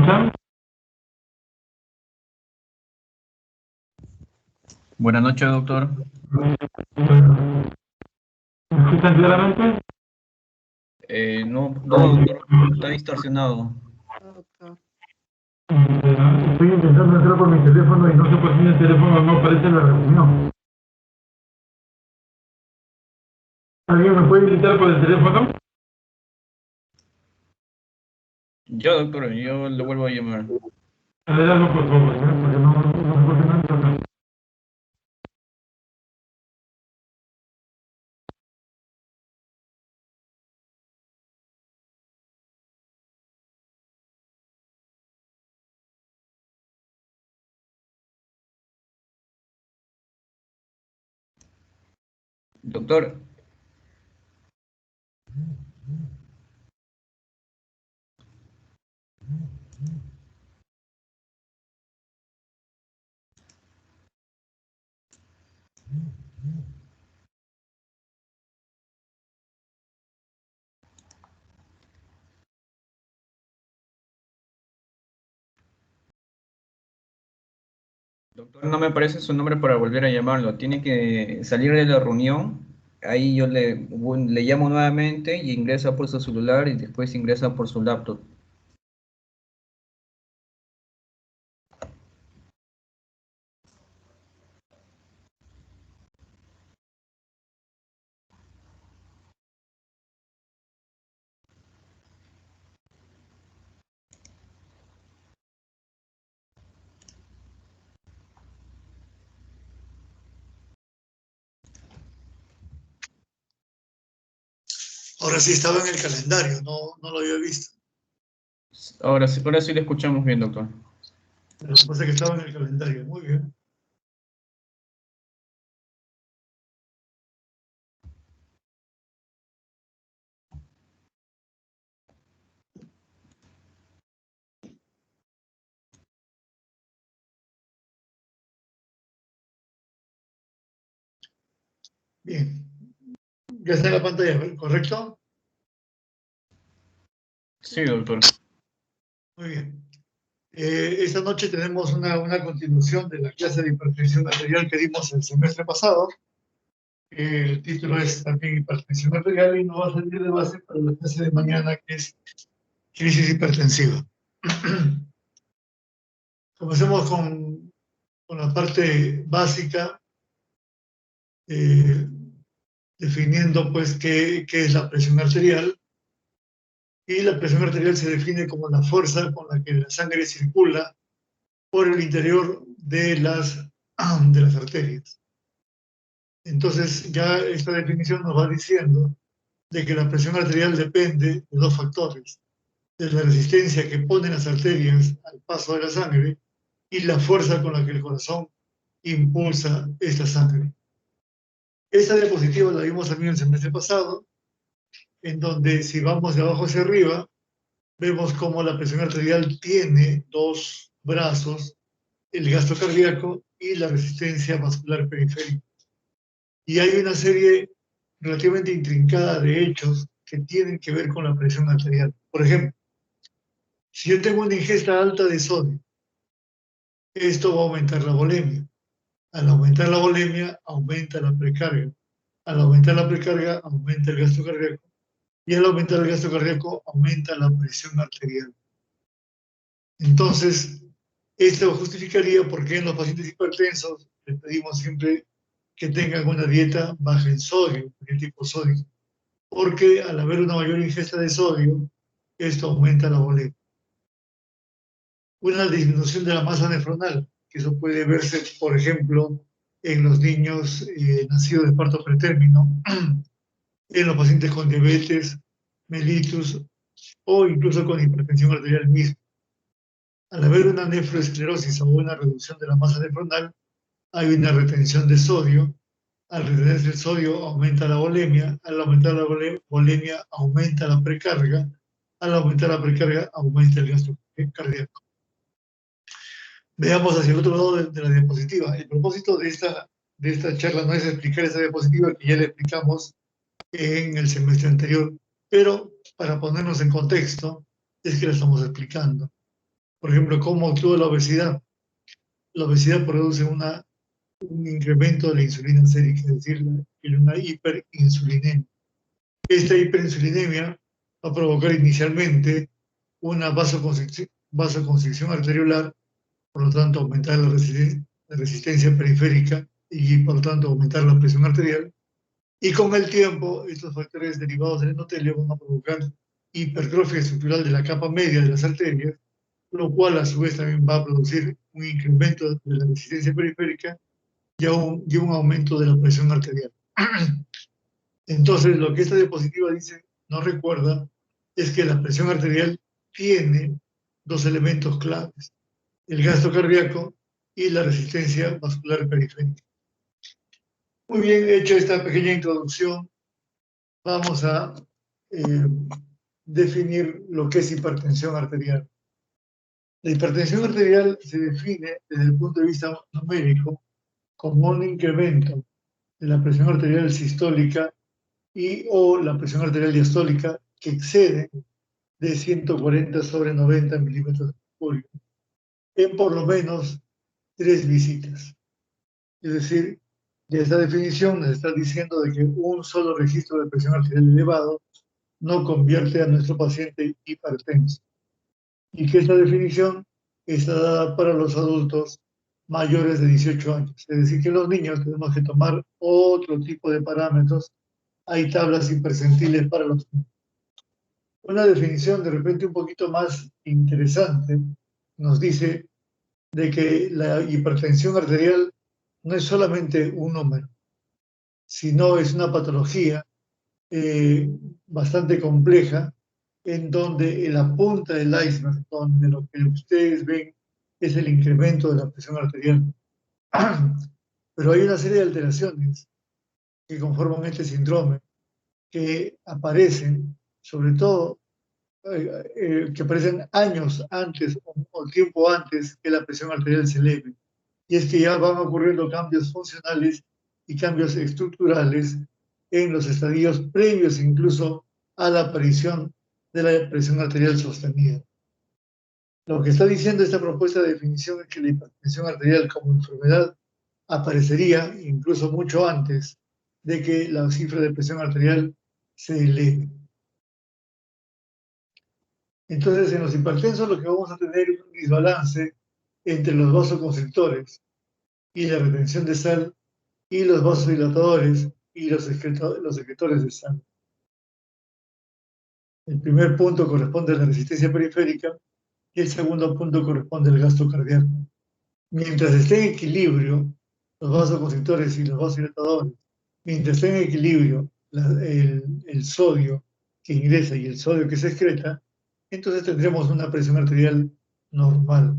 escuchan? Buenas noches, doctor. ¿Me escuchan claramente? No, doctor, está distorsionado. Doctor. Estoy intentando entrar por mi teléfono y no sé por qué en el teléfono no aparece la reunión. ¿Alguien me puede invitar por el teléfono? Yo, doctor, yo le vuelvo a llamar. Adelante, por favor, porque no sé por qué no entra. Doctor, doctor, no me aparece su nombre para volver a llamarlo. Tiene que salir de la reunión. Ahí yo le llamo nuevamente y ingresa por su celular y después ingresa por su laptop. Ahora sí estaba en el calendario, no lo había visto. Ahora sí le escuchamos bien, doctor. Lo que pasa es que estaba en el calendario, muy bien. Bien, ya está en la pantalla, ¿correcto? Sí, doctor. Muy bien. Esta noche tenemos una continuación de la clase de hipertensión arterial que dimos el semestre pasado. El título es también hipertensión arterial y nos va a servir de base para la clase de mañana, que es crisis hipertensiva. Comencemos con la parte básica, definiendo pues qué es la presión arterial. Y la presión arterial se define como la fuerza con la que la sangre circula por el interior de las arterias. Entonces, ya esta definición nos va diciendo de que la presión arterial depende de dos factores: de la resistencia que ponen las arterias al paso de la sangre y la fuerza con la que el corazón impulsa esta sangre. Esta diapositiva la vimos también el semestre pasado, en donde si vamos de abajo hacia arriba, vemos cómo la presión arterial tiene dos brazos: el gasto cardíaco y la resistencia vascular periférica. Y hay una serie relativamente intrincada de hechos que tienen que ver con la presión arterial. Por ejemplo, si yo tengo una ingesta alta de sodio, esto va a aumentar la volemia. Al aumentar la volemia, aumenta la precarga. Al aumentar la precarga, aumenta el gasto cardíaco. Y al aumentar el gasto cardíaco, aumenta la presión arterial. Entonces, esto justificaría por qué en los pacientes hipertensos les pedimos siempre que tengan una dieta baja en sodio, de tipo sódico, porque al haber una mayor ingesta de sodio, esto aumenta la volemia. Una disminución de la masa nefronal, que eso puede verse, por ejemplo, en los niños nacidos de parto pretérmino, en los pacientes con diabetes, mellitus o incluso con hipertensión arterial misma. Al haber una nefroesclerosis o una reducción de la masa nefronal, hay una retención de sodio. Al retenerse el sodio aumenta la volemia. Al aumentar la volemia aumenta la precarga. Al aumentar la precarga aumenta el gasto cardíaco. Veamos hacia el otro lado de la diapositiva. El propósito de esta charla no es explicar esta diapositiva que ya le explicamos en el semestre anterior, pero para ponernos en contexto es que la estamos explicando. Por ejemplo, ¿cómo actúa la obesidad? La obesidad produce un incremento de la insulina sérica, es decir, una hiperinsulinemia. Esta hiperinsulinemia va a provocar inicialmente una vasoconstricción arteriolar, por lo tanto aumentar la resistencia periférica y por lo tanto aumentar la presión arterial. Y con el tiempo, estos factores derivados del endotelio van a provocar hipertrofia estructural de la capa media de las arterias, lo cual a su vez también va a producir un incremento de la resistencia periférica y un aumento de la presión arterial. Entonces, lo que esta diapositiva dice, no recuerda, es que la presión arterial tiene dos elementos claves, el gasto cardíaco y la resistencia vascular periférica. Muy bien, hecha esta pequeña introducción, vamos a definir lo que es hipertensión arterial. La hipertensión arterial se define desde el punto de vista numérico como un incremento de la presión arterial sistólica y o la presión arterial diastólica que excede de 140/90 milímetros de mercurio en por lo menos 3 visitas. Es decir, de esta definición nos está diciendo de que un solo registro de presión arterial elevado no convierte a nuestro paciente hipertenso. Y que esta definición está dada para los adultos mayores de 18 años. Es decir, que los niños tenemos que tomar otro tipo de parámetros. Hay tablas y percentiles para los niños. Una definición de repente un poquito más interesante nos dice de que la hipertensión arterial no es solamente un número, sino es una patología bastante compleja en donde en la punta del iceberg, donde lo que ustedes ven es el incremento de la presión arterial. Pero hay una serie de alteraciones que conforman este síndrome que aparecen, sobre todo, que aparecen años antes o tiempo antes que la presión arterial se eleve. Y es que ya van ocurriendo cambios funcionales y cambios estructurales en los estadios previos incluso a la aparición de la presión arterial sostenida. Lo que está diciendo esta propuesta de definición es que la hipertensión arterial como enfermedad aparecería incluso mucho antes de que la cifra de presión arterial se eleve. Entonces, en los hipertensos lo que vamos a tener es un desbalance entre los vasoconstrictores y la retención de sal y los vasodilatadores y los secretores de sangre. El primer punto corresponde a la resistencia periférica y el segundo punto corresponde al gasto cardíaco. Mientras esté en equilibrio los vasoconstrictores y los vasodilatadores, mientras esté en equilibrio el sodio que ingresa y el sodio que se excreta, entonces tendremos una presión arterial normal.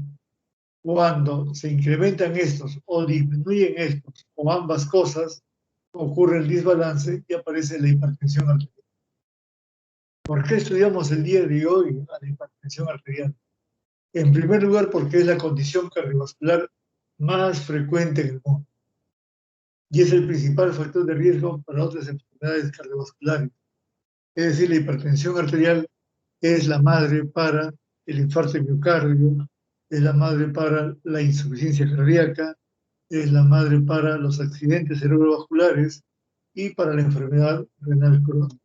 Cuando se incrementan estos o disminuyen estos o ambas cosas, ocurre el desbalance y aparece la hipertensión arterial. ¿Por qué estudiamos el día de hoy a la hipertensión arterial? En primer lugar, porque es la condición cardiovascular más frecuente en el mundo y es el principal factor de riesgo para otras enfermedades cardiovasculares. Es decir, la hipertensión arterial es la madre para el infarto de miocardio, es la madre para la insuficiencia cardíaca, es la madre para los accidentes cerebrovasculares y para la enfermedad renal crónica.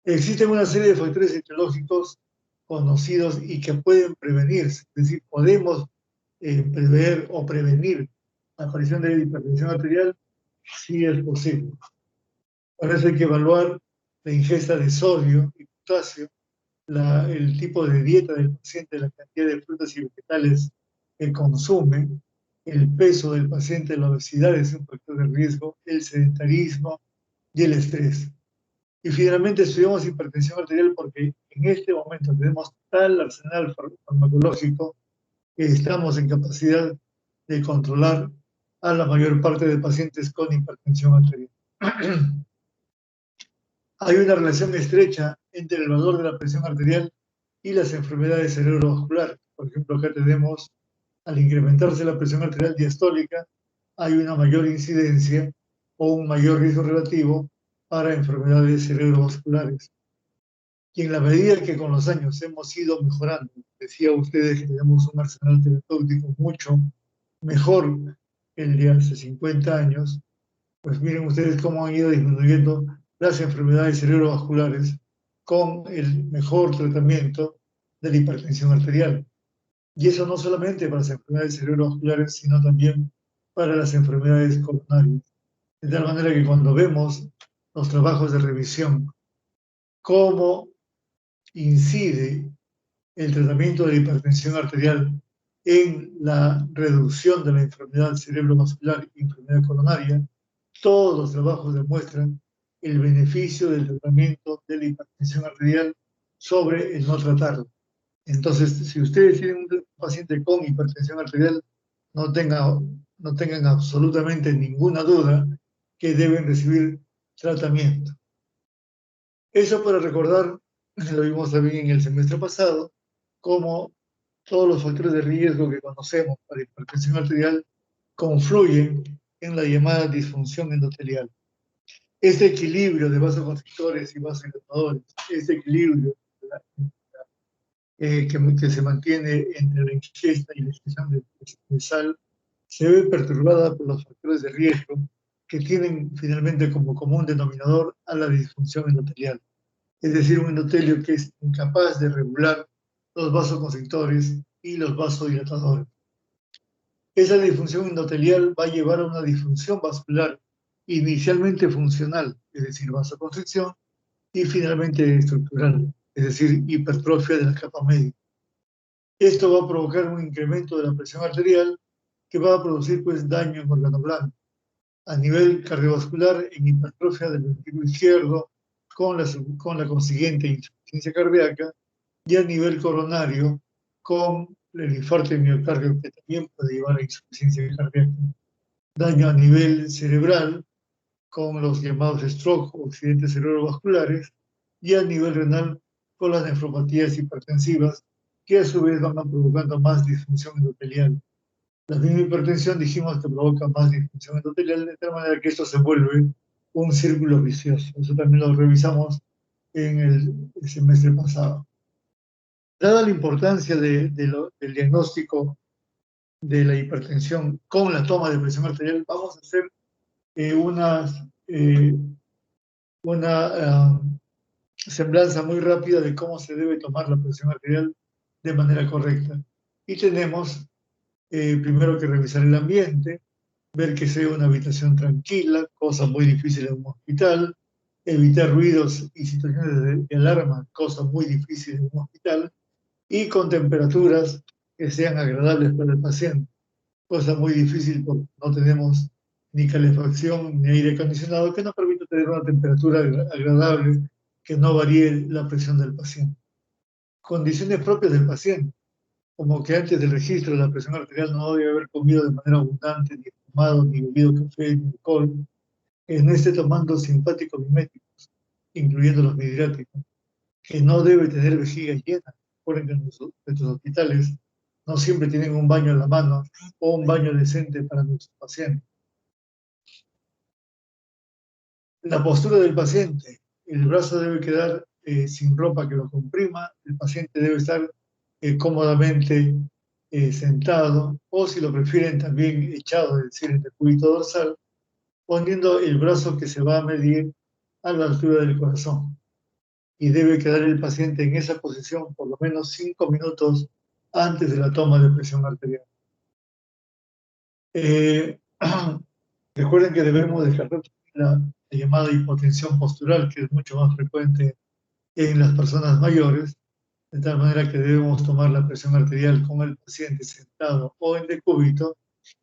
Existen una serie de factores etiológicos conocidos y que pueden prevenirse, es decir, podemos prever o prevenir la aparición de hipertensión arterial si es posible. Para eso hay que evaluar la ingesta de sodio y potasio, el tipo de dieta del paciente, la cantidad de frutas y vegetales que consume, el peso del paciente, la obesidad es un factor de riesgo, el sedentarismo y el estrés. Y finalmente estudiamos hipertensión arterial porque en este momento tenemos tal arsenal farmacológico que estamos en capacidad de controlar a la mayor parte de pacientes con hipertensión arterial. Hay una relación estrecha entre el valor de la presión arterial y las enfermedades cerebrovasculares. Por ejemplo, acá tenemos, al incrementarse la presión arterial diastólica, hay una mayor incidencia o un mayor riesgo relativo para enfermedades cerebrovasculares. Y en la medida que con los años hemos ido mejorando, decía ustedes que tenemos un arsenal terapéutico mucho mejor que el de hace 50 años, pues miren ustedes cómo han ido disminuyendo las enfermedades cerebrovasculares con el mejor tratamiento de la hipertensión arterial. Y eso no solamente para las enfermedades cerebrovasculares, sino también para las enfermedades coronarias. De tal manera que cuando vemos los trabajos de revisión, cómo incide el tratamiento de la hipertensión arterial en la reducción de la enfermedad cerebrovascular y enfermedad coronaria, todos los trabajos demuestran el beneficio del tratamiento de la hipertensión arterial sobre el no tratarlo. Entonces, si ustedes tienen un paciente con hipertensión arterial, no tengan absolutamente ninguna duda que deben recibir tratamiento. Eso para recordar, lo vimos también en el semestre pasado, cómo todos los factores de riesgo que conocemos para hipertensión arterial confluyen en la llamada disfunción endotelial. Este equilibrio de vasoconstrictores y vasodilatadores, este equilibrio que se mantiene entre la ingesta y la excreción de sal, se ve perturbada por los factores de riesgo que tienen finalmente como común denominador a la disfunción endotelial. Es decir, un endotelio que es incapaz de regular los vasoconstrictores y los vasodilatadores. Esa disfunción endotelial va a llevar a una disfunción vascular inicialmente funcional, es decir, vasoconstricción, y finalmente estructural, es decir, hipertrofia de la capa media. Esto va a provocar un incremento de la presión arterial que va a producir pues daño en órgano blanco. A nivel cardiovascular, en hipertrofia del ventrículo izquierdo, con la consiguiente insuficiencia cardíaca, y a nivel coronario, con el infarto de miocardio, que también puede llevar a insuficiencia cardíaca. Daño a nivel cerebral, con los llamados stroke o accidentes cerebrovasculares, y a nivel renal, con las nefropatías hipertensivas, que a su vez van provocando más disfunción endotelial. La misma hipertensión dijimos que provoca más disfunción endotelial, de tal manera que esto se vuelve un círculo vicioso. Eso también lo revisamos en el semestre pasado. Dada la importancia del diagnóstico de la hipertensión con la toma de presión arterial, vamos a hacer una semblanza muy rápida de cómo se debe tomar la presión arterial de manera correcta. Y tenemos primero que revisar el ambiente, ver que sea una habitación tranquila, cosa muy difícil en un hospital, evitar ruidos y situaciones de alarma, cosa muy difícil en un hospital, y con temperaturas que sean agradables para el paciente, cosa muy difícil porque no tenemos ni calefacción ni aire acondicionado que nos permita tener una temperatura agradable que no varíe la presión del paciente. Condiciones propias del paciente, como que antes del registro de la presión arterial no debe haber comido de manera abundante, ni fumado, ni bebido café, ni alcohol, que no esté tomando simpáticos miméticos, incluyendo los midriáticos, que no debe tener vejiga llena. Recuerden que en nuestros hospitales no siempre tienen un baño en la mano o un baño decente para nuestros pacientes. La postura del paciente, el brazo debe quedar sin ropa que lo comprima, el paciente debe estar cómodamente sentado, o si lo prefieren también echado, es decir, en el cúbito dorsal, poniendo el brazo que se va a medir a la altura del corazón. Y debe quedar el paciente en esa posición por lo menos 5 minutos antes de la toma de presión arterial. Recuerden que debemos descartar la llamada hipotensión postural, que es mucho más frecuente en las personas mayores, de tal manera que debemos tomar la presión arterial con el paciente sentado o en decúbito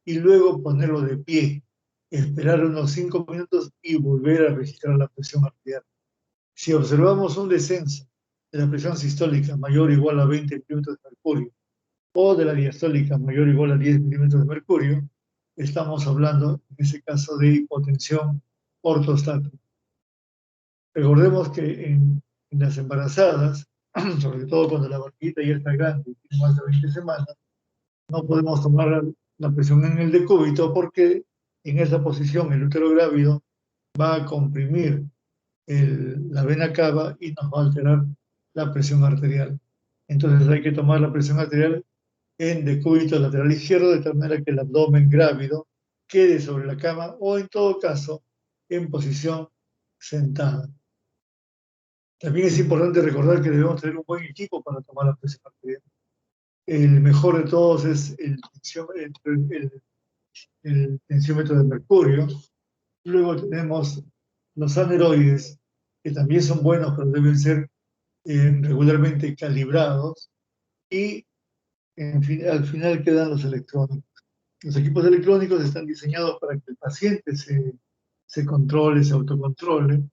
y luego ponerlo de pie, esperar unos 5 minutos y volver a registrar la presión arterial. Si observamos un descenso de la presión sistólica mayor o igual a 20 milímetros de mercurio o de la diastólica mayor o igual a 10 milímetros de mercurio, estamos hablando en ese caso de hipotensión ortostática. Recordemos que en las embarazadas, sobre todo cuando la barriguita ya está grande y tiene más de 20 semanas, no podemos tomar la presión en el decúbito porque en esa posición el útero grávido va a comprimir la vena cava y nos va a alterar la presión arterial. Entonces hay que tomar la presión arterial en decúbito lateral izquierdo, de tal manera que el abdomen grávido quede sobre la cama o, en todo caso, en posición sentada. También es importante recordar que debemos tener un buen equipo para tomar la presión arterial. El mejor de todos es el tensiómetro de mercurio. Luego tenemos los aneroides, que también son buenos, pero deben ser regularmente calibrados. Y al final quedan los electrónicos. Los equipos electrónicos están diseñados para que el paciente se controle, se autocontrole,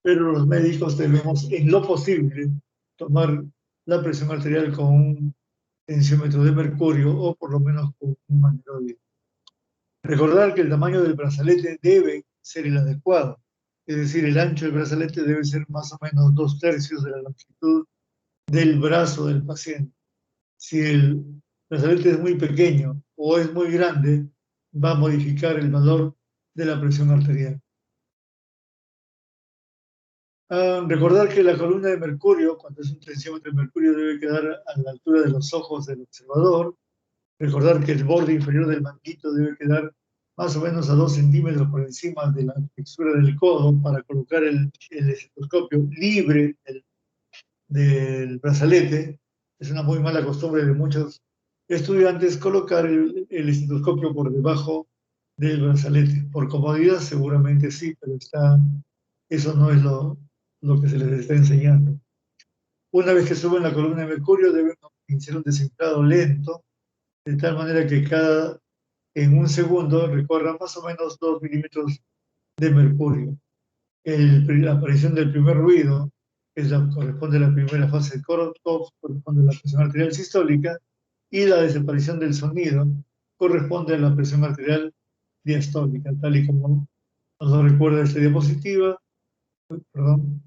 pero los médicos debemos, en lo posible, tomar la presión arterial con un tensiómetro de mercurio o por lo menos con un aneroide. Recordar que el tamaño del brazalete debe ser el adecuado, es decir, el ancho del brazalete debe ser más o menos 2/3 de la longitud del brazo del paciente. Si el brazalete es muy pequeño o es muy grande, va a modificar el valor de la presión arterial. Recordar que la columna de mercurio, cuando es un tensiómetro de mercurio, debe quedar a la altura de los ojos del observador. Recordar que el borde inferior del manguito debe quedar más o menos a 2 centímetros por encima de la textura del codo para colocar el estetoscopio libre del brazalete. Es una muy mala costumbre de muchos estudiantes colocar el estetoscopio por debajo del brazalete. Por comodidad seguramente sí, pero eso no es lo que se les está enseñando. Una vez que suben la columna de mercurio, deben iniciar un desinflado lento, de tal manera que en un segundo recorra más o menos 2 milímetros de mercurio. La aparición del primer ruido corresponde a la primera fase de Korotov, corresponde a la presión arterial sistólica, y la desaparición del sonido corresponde a la presión arterial diastólica, tal y como nos recuerda esta diapositiva. Perdón.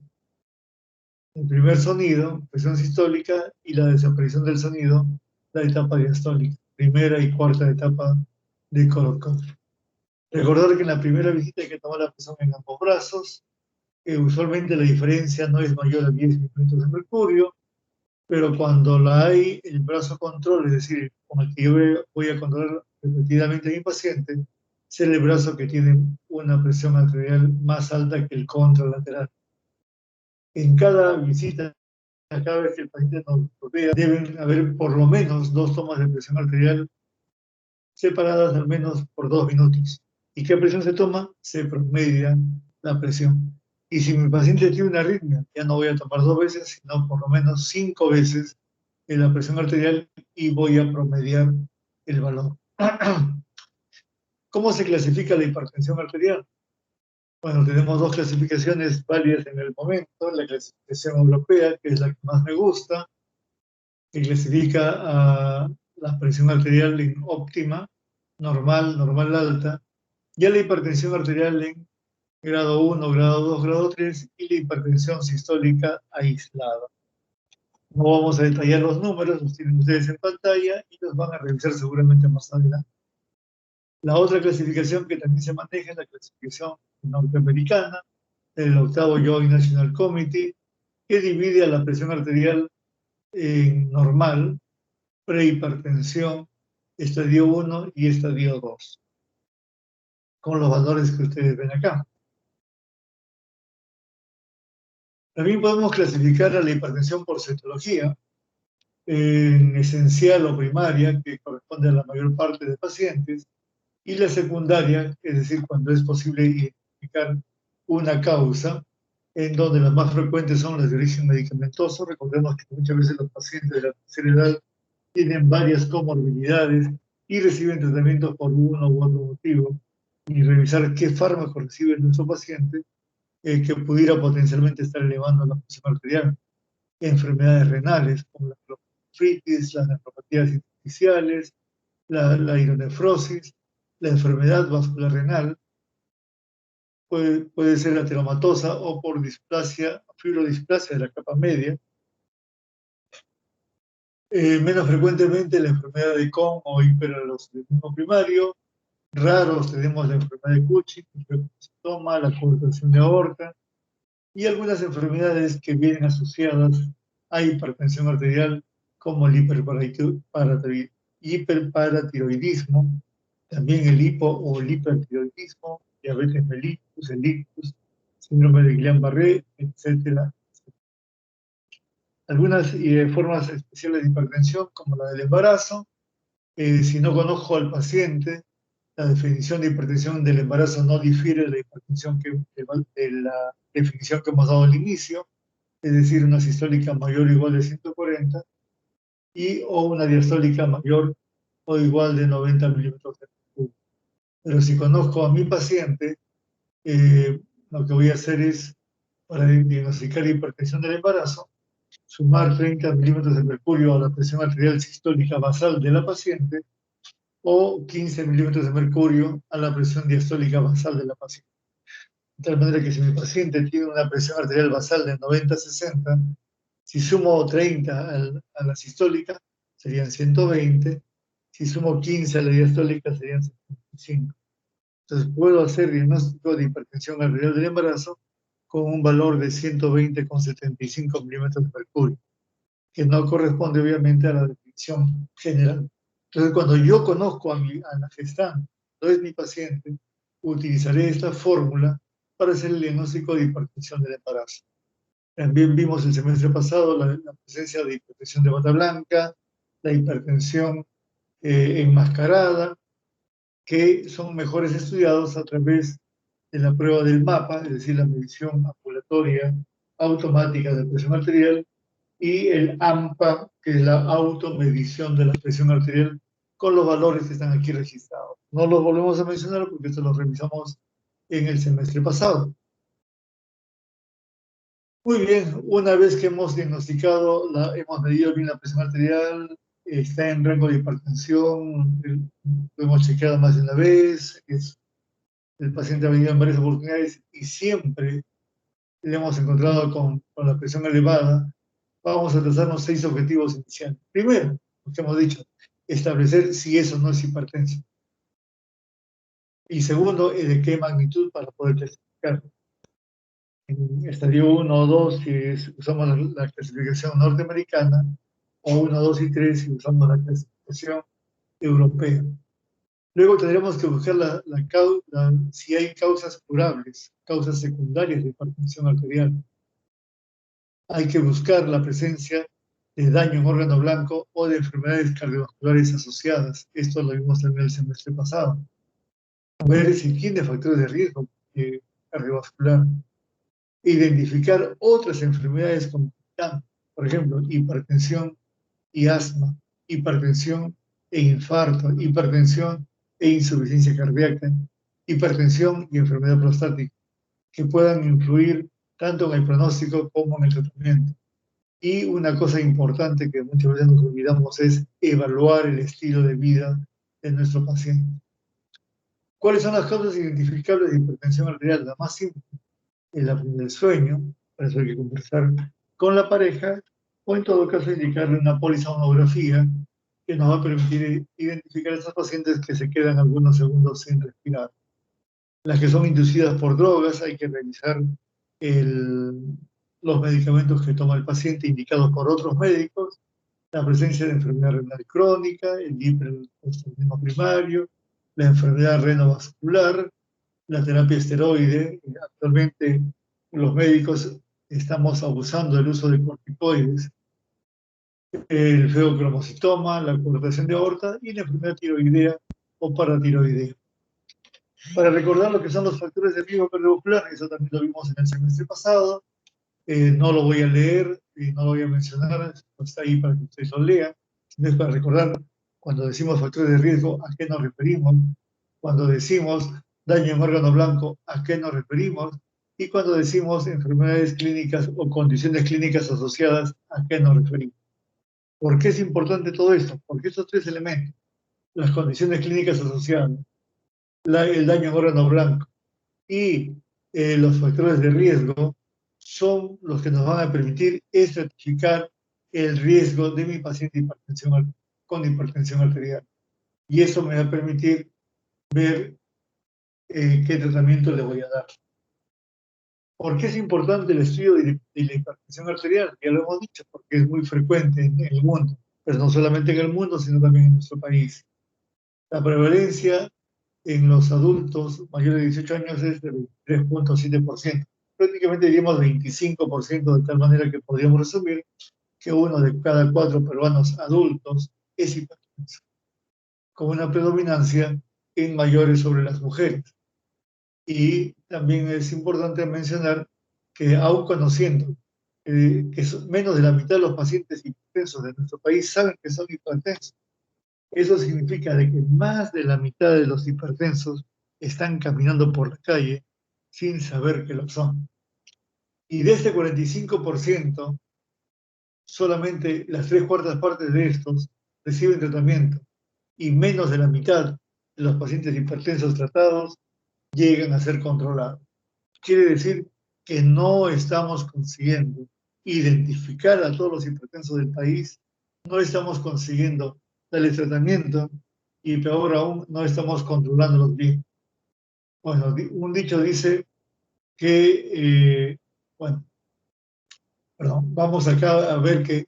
El primer sonido, presión sistólica, y la desaparición del sonido, la etapa diastólica, primera y cuarta etapa de Korotov. Recordar que en la primera visita hay que tomar la presión en ambos brazos. Usualmente la diferencia no es mayor a 10 milímetros de mercurio, pero cuando la hay, el brazo control, es decir, con el que yo voy a controlar repetidamente a mi paciente, es el brazo que tiene una presión arterial más alta que el contralateral. En cada visita, cada vez que el paciente nos vea, deben haber por lo menos 2 tomas de presión arterial separadas al menos por 2 minutos. ¿Y qué presión se toma? Se promedia la presión. Y si mi paciente tiene una arritmia, ya no voy a tomar 2 veces, sino por lo menos 5 veces la presión arterial y voy a promediar el valor. ¿Cómo se clasifica la hipertensión arterial? Bueno, tenemos 2 clasificaciones válidas en el momento. La clasificación europea, que es la que más me gusta, que clasifica a la presión arterial en óptima, normal, normal alta, ya la hipertensión arterial en grado 1, grado 2, grado 3 y la hipertensión sistólica aislada. No vamos a detallar los números, los tienen ustedes en pantalla y los van a revisar seguramente más adelante. La otra clasificación que también se maneja es la clasificación norteamericana, del 8º Joint National Committee, que divide a la presión arterial en normal, prehipertensión, estadio 1 y estadio 2, con los valores que ustedes ven acá. También podemos clasificar a la hipertensión por citología, en esencial o primaria, que corresponde a la mayor parte de pacientes, y la secundaria, es decir, cuando es posible identificar una causa, en donde las más frecuentes son las de origen medicamentoso. Recordemos que muchas veces los pacientes de la tercera edad tienen varias comorbilidades y reciben tratamientos por uno u otro motivo, y revisar qué fármaco recibe nuestro paciente que pudiera potencialmente estar elevando la presión arterial. Enfermedades renales, como la nefritis, las nefropatías intersticiales, la hidronefrosis, la enfermedad vascular renal, puede ser ateromatosa o por displasia, fibrodisplasia de la capa media. Menos frecuentemente la enfermedad de Crohn o hiperaldosteronismo primario. Raros tenemos la enfermedad de Cushing, la coartación de aorta y algunas enfermedades que vienen asociadas Hay hipertensión arterial como el hiperparatiroidismo, también el hipo o el hipertiroidismo, diabetes mellitus, el ictus, síndrome de Guillain-Barré, etcétera. Algunas formas especiales de hipertensión, como la del embarazo. Si no conozco al paciente, la definición de hipertensión del embarazo no difiere de la de la definición que hemos dado al inicio, es decir, una sistólica mayor o igual de 140 o una diastólica mayor o igual de 90 milímetros de mercurio. Pero si conozco a mi paciente, lo que voy a hacer es, para diagnosticar hipertensión del embarazo, sumar 30 milímetros de mercurio a la presión arterial sistólica basal de la paciente o 15 milímetros de mercurio a la presión diastólica basal de la paciente. De tal manera que si mi paciente tiene una presión arterial basal de 90-60, si sumo 30 a la sistólica, serían 120. Si sumo 15 a la diastólica, serían 75. Entonces puedo hacer diagnóstico de hipertensión arterial del embarazo con un valor de 120,75 milímetros de mercurio, que no corresponde obviamente a la definición general. Entonces, cuando yo conozco a la gestante, no es mi paciente, utilizaré esta fórmula para hacer el diagnóstico de hipertensión del embarazo. También vimos el semestre pasado la presencia de hipertensión de bata blanca, la hipertensión enmascarada, que son mejores estudiados a través de la prueba del mapa, es decir, la medición ambulatoria automática de presión arterial, y el AMPA, que es la automedición de la presión arterial, con los valores que están aquí registrados. No los volvemos a mencionar porque esto lo revisamos en el semestre pasado. Muy bien, una vez que hemos diagnosticado, hemos medido bien la presión arterial, está en rango de hipertensión, lo hemos chequeado más de una vez, el paciente ha venido en varias oportunidades y siempre le hemos encontrado con la presión elevada. Vamos a trazarnos 6 objetivos iniciales. Primero, lo que hemos dicho, establecer si eso no es hipertensión. Y segundo, de qué magnitud para poder clasificar. En estadio 1 o 2, si usamos la clasificación norteamericana, o 1, 2 y 3, si usamos la clasificación europea. Luego tendremos que buscar si hay causas curables, causas secundarias de hipertensión arterial. Hay que buscar la presencia de daño en órgano blanco o de enfermedades cardiovasculares asociadas. Esto lo vimos también el semestre pasado. Ver si tiene factores de riesgo cardiovascular. Identificar otras enfermedades como, por ejemplo, hipertensión y asma, hipertensión e infarto, hipertensión e insuficiencia cardíaca, hipertensión y enfermedad prostática, que puedan influir tanto en el pronóstico como en el tratamiento. Y una cosa importante que muchas veces nos olvidamos es evaluar el estilo de vida de nuestro paciente. ¿Cuáles son las causas identificables de hipertensión arterial? La más simple es la apnea del sueño, para eso hay que conversar con la pareja, o en todo caso indicarle una polisomnografía que nos va a permitir identificar a estos pacientes que se quedan algunos segundos sin respirar. Las que son inducidas por drogas, hay que revisar los medicamentos que toma el paciente indicados por otros médicos, la presencia de enfermedad renal crónica, el hipertensión primario, la enfermedad renovascular, la terapia esteroide. Actualmente los médicos estamos abusando del uso de corticoides, el feocromocitoma, la coartación de aorta y la enfermedad tiroidea o paratiroidea. Para recordar lo que son los factores de riesgo cardiovascular, eso también lo vimos en el semestre pasado, no lo voy a leer y no lo voy a mencionar, está ahí para que ustedes lo lean, es para recordar cuando decimos factores de riesgo a qué nos referimos, cuando decimos daño en órgano blanco a qué nos referimos y cuando decimos enfermedades clínicas o condiciones clínicas asociadas a qué nos referimos. ¿Por qué es importante todo esto? Porque estos 3 elementos, las condiciones clínicas asociadas, el daño en órgano blanco y los factores de riesgo son los que nos van a permitir estratificar el riesgo de mi paciente con hipertensión arterial. Y eso me va a permitir ver qué tratamiento le voy a dar. ¿Por qué es importante el estudio de la hipertensión arterial? Ya lo hemos dicho, porque es muy frecuente en el mundo, pero no solamente en el mundo, sino también en nuestro país. La prevalencia en los adultos mayores de 18 años es de 23.7%. Prácticamente diríamos 25%, de tal manera que podríamos resumir que uno de cada 4 peruanos adultos es hipertenso, con una predominancia en mayores sobre las mujeres. Y también es importante mencionar que aun conociendo que menos de la mitad de los pacientes hipertensos de nuestro país saben que son hipertensos, eso significa de que más de la mitad de los hipertensos están caminando por la calle sin saber que lo son. Y de este 45%, solamente las 3/4 partes de estos reciben tratamiento y menos de la mitad de los pacientes hipertensos tratados llegan a ser controlados. Quiere decir que no estamos consiguiendo identificar a todos los hipertensos del país, no estamos consiguiendo darles tratamiento y peor aún, no estamos controlándolos bien. Bueno, un dicho dice que, bueno, perdón, vamos acá a ver que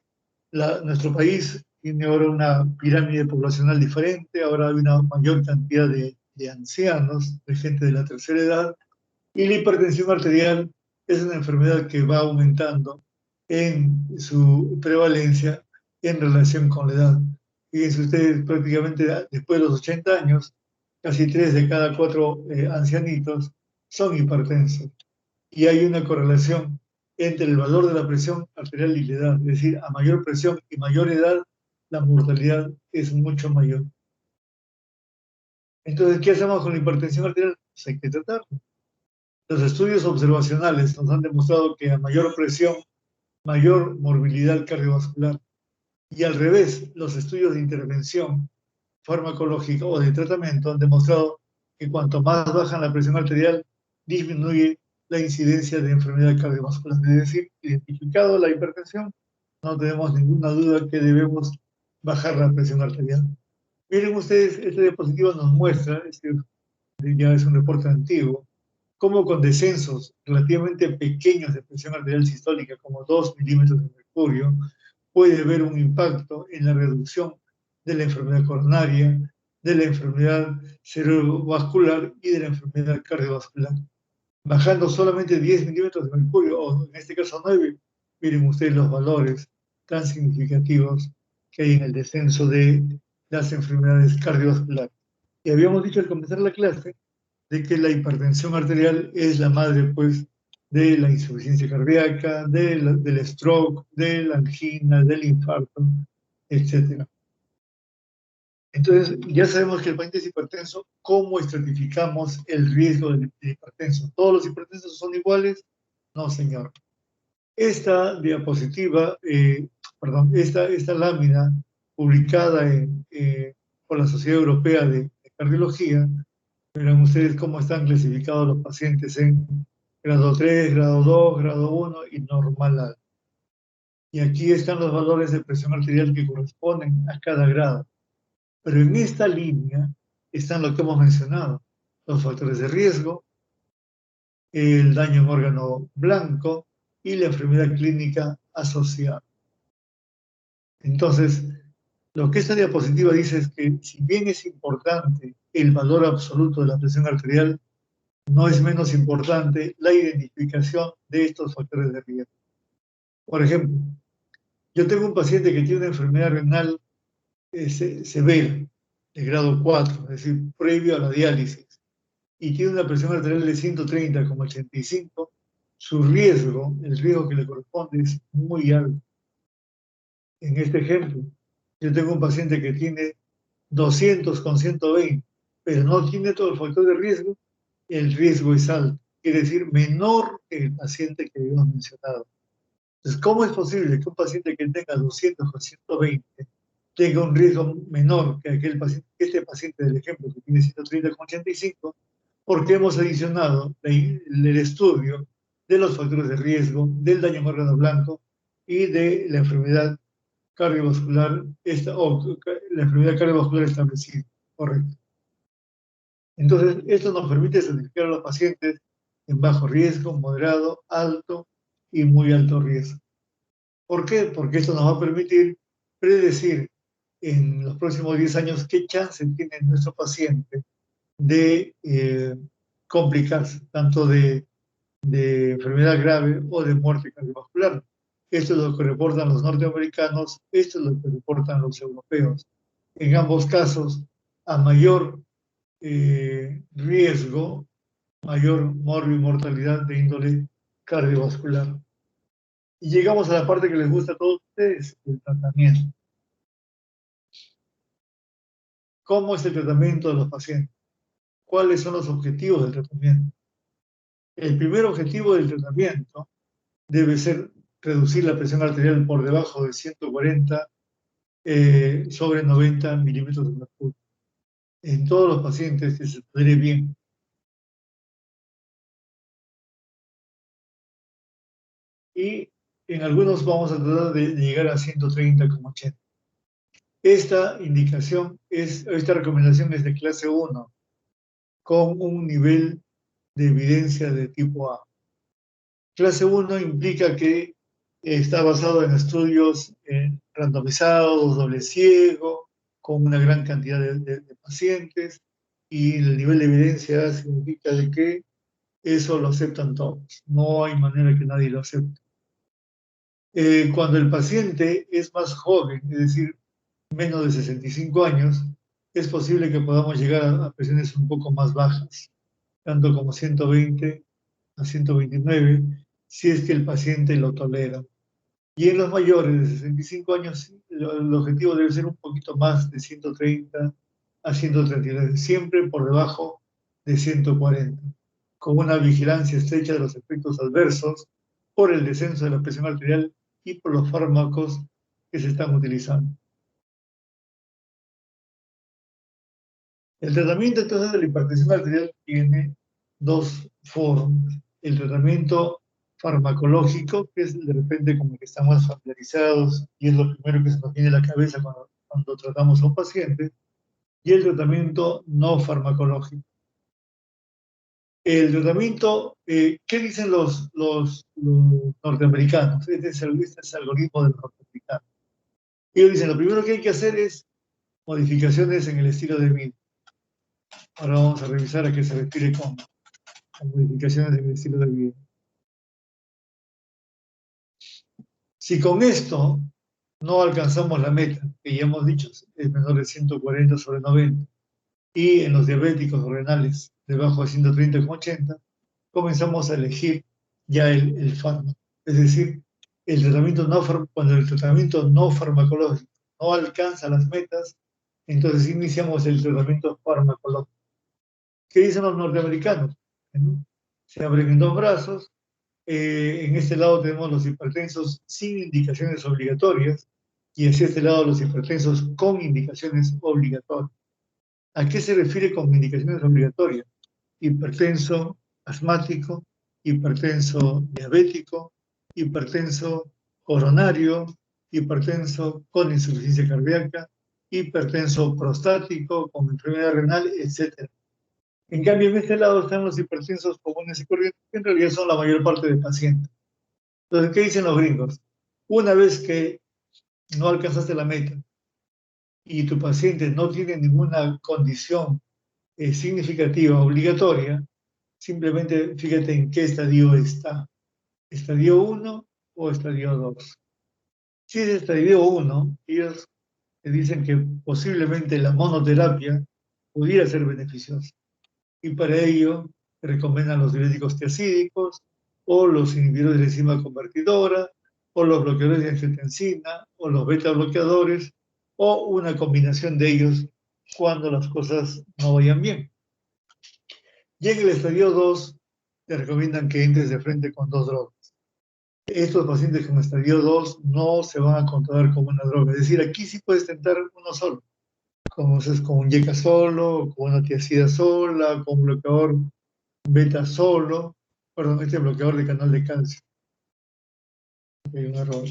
nuestro país tiene ahora una pirámide poblacional diferente, ahora hay una mayor cantidad de ancianos, de gente de la tercera edad, y la hipertensión arterial es una enfermedad que va aumentando en su prevalencia en relación con la edad. Fíjense ustedes, prácticamente después de los 80 años, casi 3 de cada 4 ancianitos son hipertensos. Y hay una correlación entre el valor de la presión arterial y la edad. Es decir, a mayor presión y mayor edad, la mortalidad es mucho mayor. Entonces, ¿qué hacemos con la hipertensión arterial? Pues hay que tratarla. Los estudios observacionales nos han demostrado que a mayor presión, mayor morbilidad cardiovascular. Y al revés, los estudios de intervención farmacológica o de tratamiento han demostrado que cuanto más baja la presión arterial, disminuye la incidencia de enfermedad cardiovascular. Es decir, identificado la hipertensión, no tenemos ninguna duda que debemos bajar la presión arterial. Miren ustedes, este diapositiva nos muestra, ya es un reporte antiguo, cómo con descensos relativamente pequeños de presión arterial sistólica, como 2 milímetros de mercurio, puede haber un impacto en la reducción de la enfermedad coronaria, de la enfermedad cerebrovascular y de la enfermedad cardiovascular. Bajando solamente 10 milímetros de mercurio, o en este caso 9, miren ustedes los valores tan significativos que hay en el descenso de las enfermedades cardiovasculares. Y habíamos dicho al comenzar la clase de que la hipertensión arterial es la madre, pues, de la insuficiencia cardíaca, del stroke, de la angina, del infarto, etc. Entonces, ya sabemos que el paciente es hipertenso. ¿Cómo estratificamos el riesgo del hipertenso? ¿Todos los hipertensos son iguales? No, señor. Esta diapositiva, esta lámina publicada por la Sociedad Europea de Cardiología, verán ustedes cómo están clasificados los pacientes en grado 3, grado 2, grado 1 y normal. Y aquí están los valores de presión arterial que corresponden a cada grado. Pero en esta línea están lo que hemos mencionado, los factores de riesgo, el daño en órgano blanco y la enfermedad clínica asociada. Entonces, lo que esta diapositiva dice es que si bien es importante el valor absoluto de la presión arterial, no es menos importante la identificación de estos factores de riesgo. Por ejemplo, yo tengo un paciente que tiene una enfermedad renal severa, de grado 4, es decir, previo a la diálisis, y tiene una presión arterial de 130,85, su riesgo, el riesgo que le corresponde es muy alto. En este ejemplo, yo tengo un paciente que tiene 200/120, pero no tiene todo el factor de riesgo, el riesgo es alto, quiere decir menor que el paciente que habíamos mencionado. Entonces, ¿cómo es posible que un paciente que tenga 200/120 tenga un riesgo menor que este paciente del ejemplo que tiene 130/85? Porque hemos adicionado el estudio de los factores de riesgo, del daño en órgano blanco y de la enfermedad cardiovascular, la enfermedad cardiovascular establecida. Correcto. Entonces, esto nos permite certificar a los pacientes en bajo riesgo, moderado, alto y muy alto riesgo. ¿Por qué? Porque esto nos va a permitir predecir en los próximos 10 años qué chance tiene nuestro paciente de complicarse, tanto de enfermedad grave o de muerte cardiovascular. Esto es lo que reportan los norteamericanos, esto es lo que reportan los europeos. En ambos casos, a mayor riesgo, mayor mortalidad de índole cardiovascular. Y llegamos a la parte que les gusta a todos ustedes, el tratamiento. ¿Cómo es el tratamiento de los pacientes? ¿Cuáles son los objetivos del tratamiento? El primer objetivo del tratamiento debe ser reducir la presión arterial por debajo de 140 sobre 90 milímetros de mercurio. En todos los pacientes que se tolere bien. Y en algunos vamos a tratar de llegar a 130,80. Esta recomendación es de clase 1, con un nivel de evidencia de tipo A. Clase 1 implica que está basado en estudios randomizados, doble ciego, con una gran cantidad de pacientes, y el nivel de evidencia significa de que eso lo aceptan todos. No hay manera que nadie lo acepte. Cuando el paciente es más joven, es decir, menos de 65 años, es posible que podamos llegar a presiones un poco más bajas, tanto como 120 a 129, si es que el paciente lo tolera. Y en los mayores de 65 años, el objetivo debe ser un poquito más de 130 a 139, siempre por debajo de 140, con una vigilancia estrecha de los efectos adversos por el descenso de la presión arterial y por los fármacos que se están utilizando. El tratamiento entonces de la hipertensión arterial tiene dos formas. El tratamiento farmacológico, que es de repente como que estamos familiarizados y es lo primero que se nos viene a la cabeza cuando tratamos a un paciente, y el tratamiento no farmacológico. El tratamiento, ¿qué dicen los norteamericanos? Este es el algoritmo de los norteamericanos. Ellos dicen, lo primero que hay que hacer es modificaciones en el estilo de vida. Ahora vamos a revisar a qué se refiere con modificaciones en el estilo de vida. Si con esto no alcanzamos la meta, que ya hemos dicho, es menor de 140 sobre 90, y en los diabéticos renales debajo de 130,80, comenzamos a elegir ya el fármaco. Es decir, cuando el tratamiento no farmacológico no alcanza las metas, entonces iniciamos el tratamiento farmacológico. ¿Qué dicen los norteamericanos? Se abren en dos brazos. En este lado tenemos los hipertensos sin indicaciones obligatorias y hacia este lado los hipertensos con indicaciones obligatorias. ¿A qué se refiere con indicaciones obligatorias? Hipertenso asmático, hipertenso diabético, hipertenso coronario, hipertenso con insuficiencia cardíaca, hipertenso prostático con enfermedad renal, etc. En cambio, en este lado están los hipertensos comunes y corrientes, que en realidad son la mayor parte de pacientes. Entonces, ¿qué dicen los gringos? Una vez que no alcanzaste la meta y tu paciente no tiene ninguna condición significativa, obligatoria, simplemente fíjate en qué estadio está. ¿Estadio 1 o estadio 2? Si es estadio 1, ellos te dicen que posiblemente la monoterapia pudiera ser beneficiosa. Y para ello recomiendan los diuréticos tiazídicos o los inhibidores de la enzima convertidora o los bloqueadores de angiotensina o los beta bloqueadores o una combinación de ellos cuando las cosas no vayan bien. Y en el estadio 2 te recomiendan que entres de frente con dos drogas. Estos pacientes con estadio 2 no se van a controlar como una droga. Es decir, aquí sí puedes tentar uno solo. Como es con un YECA solo, con una tiazida sola, con un bloqueador beta solo, perdón, este bloqueador de canal de calcio. Hay un error.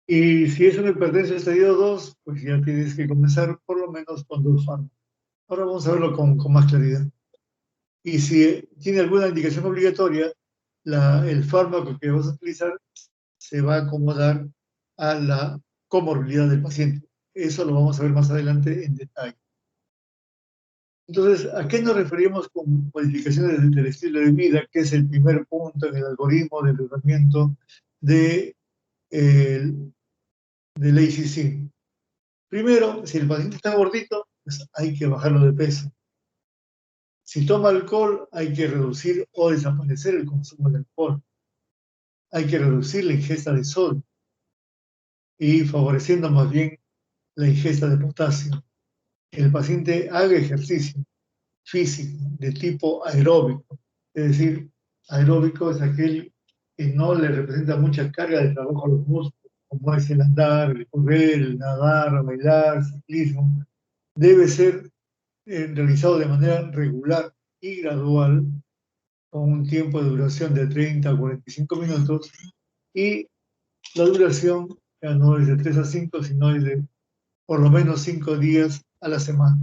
Y si es una hipertensión estadio 2, pues ya tienes que comenzar por lo menos con dos fármacos. Ahora vamos a verlo con más claridad. Y si tiene alguna indicación obligatoria, el fármaco que vamos a utilizar se va a acomodar a la comorbilidad del paciente. Eso lo vamos a ver más adelante en detalle. Entonces, ¿a qué nos referimos con modificaciones del estilo de vida? Que es el primer punto en el algoritmo de tratamiento de, del ACC. Primero, si el paciente está gordito, pues hay que bajarlo de peso. Si toma alcohol, hay que reducir o desaparecer el consumo de alcohol. Hay que reducir la ingesta de sodio y favoreciendo más bien la ingesta de potasio. Que el paciente haga ejercicio físico de tipo aeróbico. Es decir, aeróbico es aquel que no le representa mucha carga de trabajo a los músculos, como es el andar, el correr, el nadar, bailar, ciclismo. Debe ser realizado de manera regular y gradual, con un tiempo de duración de 30 a 45 minutos, y la duración ya no es de 3 a 5, sino es de por lo menos 5 días a la semana.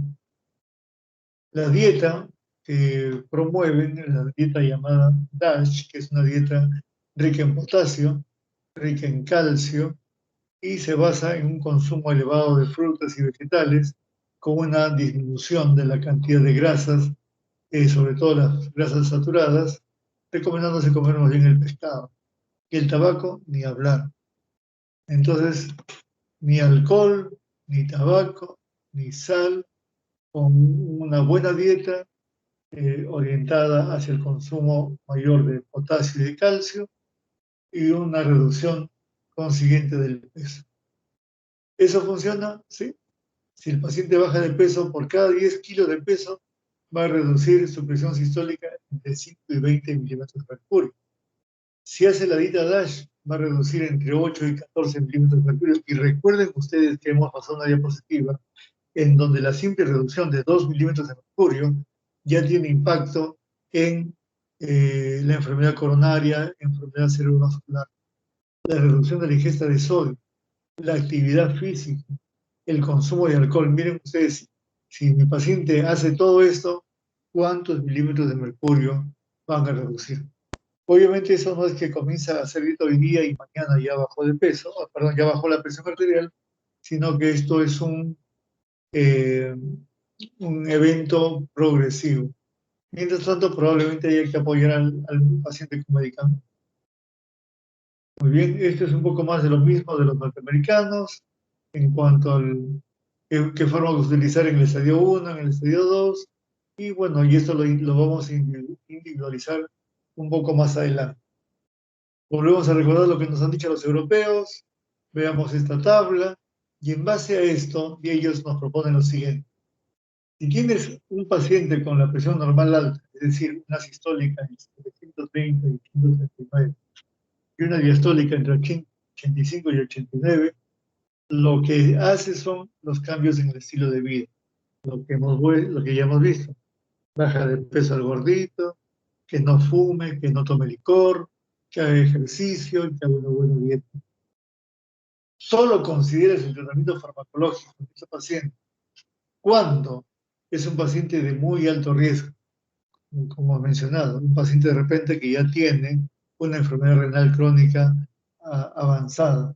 La dieta que promueven, la dieta llamada DASH, que es una dieta rica en potasio, rica en calcio, y se basa en un consumo elevado de frutas y vegetales, con una disminución de la cantidad de grasas, sobre todo las grasas saturadas, recomendándose comer más bien el pescado. Y el tabaco, ni hablar. Entonces, ni alcohol, ni tabaco, ni sal, con una buena dieta orientada hacia el consumo mayor de potasio y de calcio y una reducción consiguiente del peso. ¿Eso funciona? Sí. Si el paciente baja de peso, por cada 10 kilos de peso va a reducir su presión sistólica entre 5 y 20 milímetros de mercurio. Si hace la dieta DASH, va a reducir entre 8 y 14 milímetros de mercurio. Y recuerden ustedes que hemos pasado una diapositiva en donde la simple reducción de 2 milímetros de mercurio ya tiene impacto en la enfermedad coronaria, enfermedad cerebrovascular, la reducción de la ingesta de sodio, la actividad física, el consumo de alcohol. Miren ustedes, si mi paciente hace todo esto, ¿cuántos milímetros de mercurio van a reducir? Obviamente eso no es que comienza a hacer dieta hoy día y mañana ya bajó de peso, perdón, ya bajó la presión arterial, sino que esto es un evento progresivo. Mientras tanto, probablemente haya que apoyar al paciente con medicamentos. Muy bien, esto es un poco más de lo mismo de los norteamericanos en cuanto al qué fármacos utilizar en el estadio 1, en el estadio 2, y bueno, y esto lo vamos a individualizar un poco más adelante. Volvemos a recordar lo que nos han dicho los europeos, veamos esta tabla, y en base a esto, ellos nos proponen lo siguiente. Si tienes un paciente con la presión normal alta, es decir, una sistólica entre 130 y 139, y una diastólica entre 85 y 89, lo que hace son los cambios en el estilo de vida, lo que ya hemos visto. Baja de peso al gordito, que no fume, que no tome licor, que haga ejercicio y que haga una buena dieta. Solo consideres el tratamiento farmacológico de ese paciente cuando es un paciente de muy alto riesgo, como he mencionado, un paciente de repente que ya tiene una enfermedad renal crónica avanzada.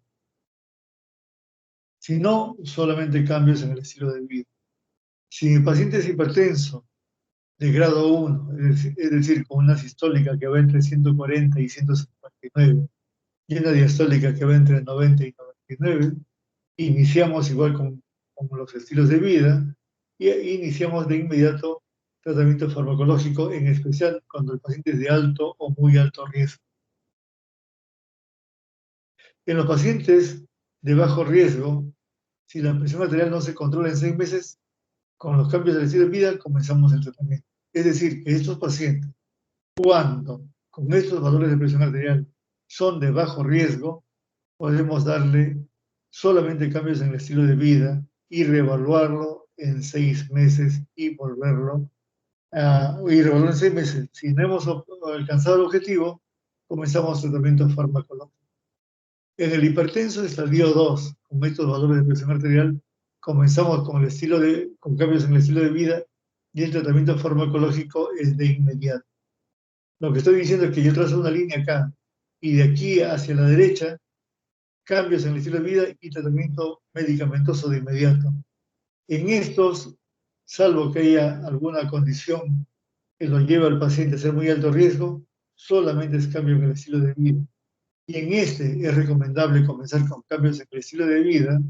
Si no, solamente cambios en el estilo de vida. Si el paciente es hipertenso de grado 1, es decir, con una sistólica que va entre 140 y 159, y una diastólica que va entre 90 y 99, iniciamos igual con los estilos de vida, y iniciamos de inmediato tratamiento farmacológico, en especial cuando el paciente es de alto o muy alto riesgo. En los pacientes de bajo riesgo, si la presión arterial no se controla en 6 meses, con los cambios del estilo de vida comenzamos el tratamiento. Es decir, que estos pacientes, cuando con estos valores de presión arterial son de bajo riesgo, podemos darle solamente cambios en el estilo de vida y reevaluarlo en 6 meses y reevaluarlo en 6 meses. Si no hemos alcanzado el objetivo, comenzamos tratamiento farmacológico. En el hipertenso estadio 2, con estos valores de presión arterial, comenzamos con cambios en el estilo de vida y el tratamiento farmacológico es de inmediato. Lo que estoy diciendo es que yo trazo una línea acá, y de aquí hacia la derecha, cambios en el estilo de vida y tratamiento medicamentoso de inmediato. En estos, salvo que haya alguna condición que lo lleve al paciente a ser muy alto riesgo, solamente es cambio en el estilo de vida. Y en este es recomendable comenzar con cambios en el estilo de vida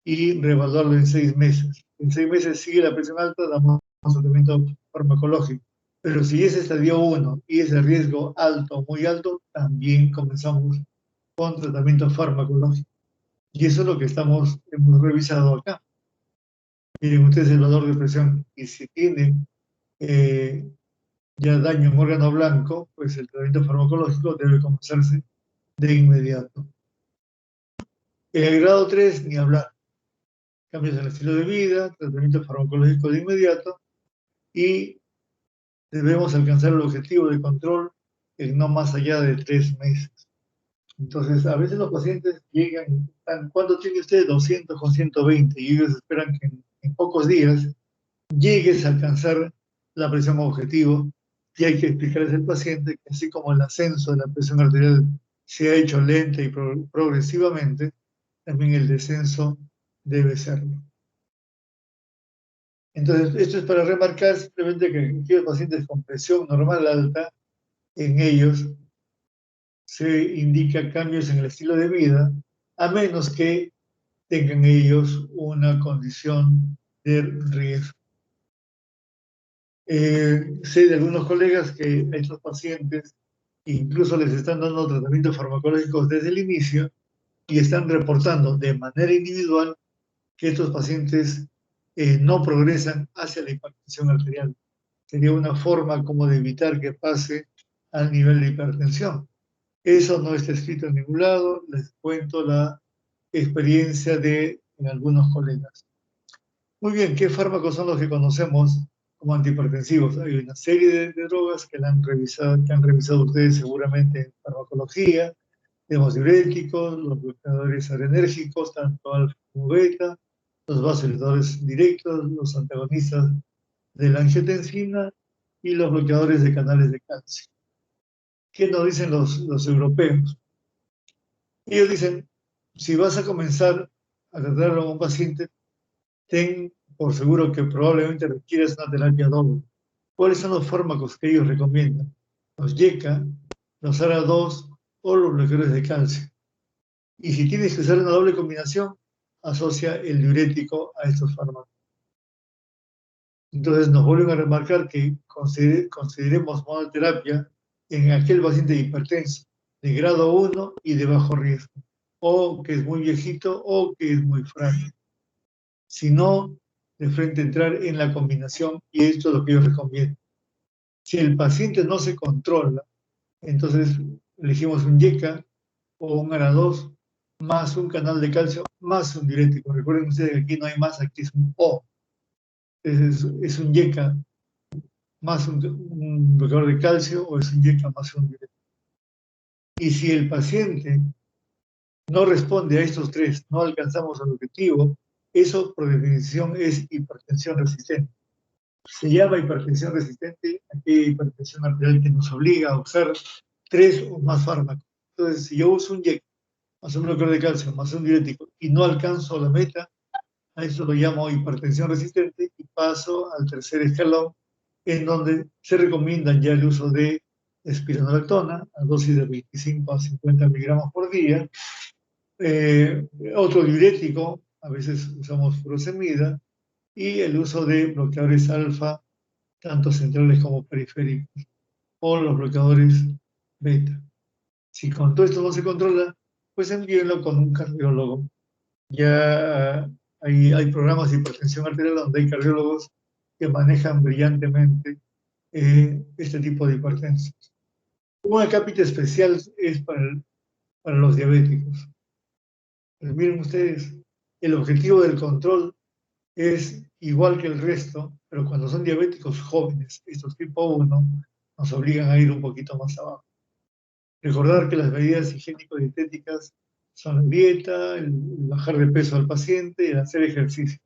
y reevaluarlo en 6 meses. En 6 meses sigue la presión alta, damos tratamiento farmacológico. Pero si es estadio 1 y es de riesgo alto o muy alto, también comenzamos con tratamiento farmacológico. Y eso es lo que hemos revisado acá. Miren ustedes el valor de presión. Y si tiene ya daño en órgano blanco, pues el tratamiento farmacológico debe comenzarse de inmediato. En el grado 3, ni hablar. Cambios en el estilo de vida, tratamiento farmacológico de inmediato, y debemos alcanzar el objetivo de control en no más allá de 3 meses. Entonces, a veces los pacientes llegan, ¿cuánto tiene usted? 200 con 120, y ellos esperan que en pocos días llegues a alcanzar la presión objetivo, y hay que explicarles al paciente que así como el ascenso de la presión arterial se ha hecho lenta y progresivamente, también el descenso debe serlo. Entonces, esto es para remarcar simplemente que en aquellos pacientes con presión normal alta, en ellos se indica cambios en el estilo de vida, a menos que tengan ellos una condición de riesgo. Sé de algunos colegas que a estos pacientes incluso les están dando tratamientos farmacológicos desde el inicio y están reportando de manera individual que estos pacientes no progresan hacia la hipertensión arterial. Sería una forma como de evitar que pase al nivel de hipertensión. Eso no está escrito en ningún lado, les cuento la experiencia de algunos colegas. Muy bien, ¿qué fármacos son los que conocemos como antihipertensivos? Hay una serie de drogas que han revisado ustedes seguramente en farmacología. Tenemos diuréticos, los bloqueadores adrenérgicos, tanto alfa como beta, los vasodilatadores directos, los antagonistas de la angiotensina y los bloqueadores de canales de calcio. ¿Qué nos dicen los europeos? Ellos dicen, si vas a comenzar a tratarlo a un paciente, ten por seguro que probablemente requieras una terapia doble. ¿Cuáles son los fármacos que ellos recomiendan? Los YECA, los ARA2 o los bloqueadores de calcio. Y si tienes que usar una doble combinación, asocia el diurético a estos fármacos. Entonces nos vuelven a remarcar que consideremos monoterapia en aquel paciente hipertenso de grado 1 y de bajo riesgo, o que es muy viejito o que es muy frágil. Si no, de frente entrar en la combinación, y esto es lo que yo recomiendo. Si el paciente no se controla, entonces elegimos un YECA o un ARA2 más un canal de calcio más un diurético. Recuerden ustedes que aquí no hay más, aquí es un O. Es un YECA más un bloqueador de calcio o es un YECA más un diurético. Y si el paciente no responde a estos tres, no alcanzamos el objetivo, eso por definición es hipertensión resistente. Se llama hipertensión resistente aquella hipertensión arterial que nos obliga a usar 3 o más fármacos. Entonces, si yo uso un YECA más un bloqueador de calcio más un diurético y no alcanzo la meta, a eso lo llamo hipertensión resistente y paso al tercer escalón, en donde se recomienda ya el uso de espironolactona a dosis de 25 a 50 miligramos por día, otro diurético, a veces usamos furosemida, y el uso de bloqueadores alfa, tanto centrales como periféricos, o los bloqueadores beta. Si con todo esto no se controla, pues envíenlo con un cardiólogo. Ya hay programas de hipertensión arterial donde hay cardiólogos que manejan brillantemente este tipo de hipertensión. Un acápite especial es para los diabéticos. Pues miren ustedes, el objetivo del control es igual que el resto, pero cuando son diabéticos jóvenes, estos tipo 1, nos obligan a ir un poquito más abajo. Recordar que las medidas higiénico-dietéticas son la dieta, el bajar de peso al paciente y el hacer ejercicio.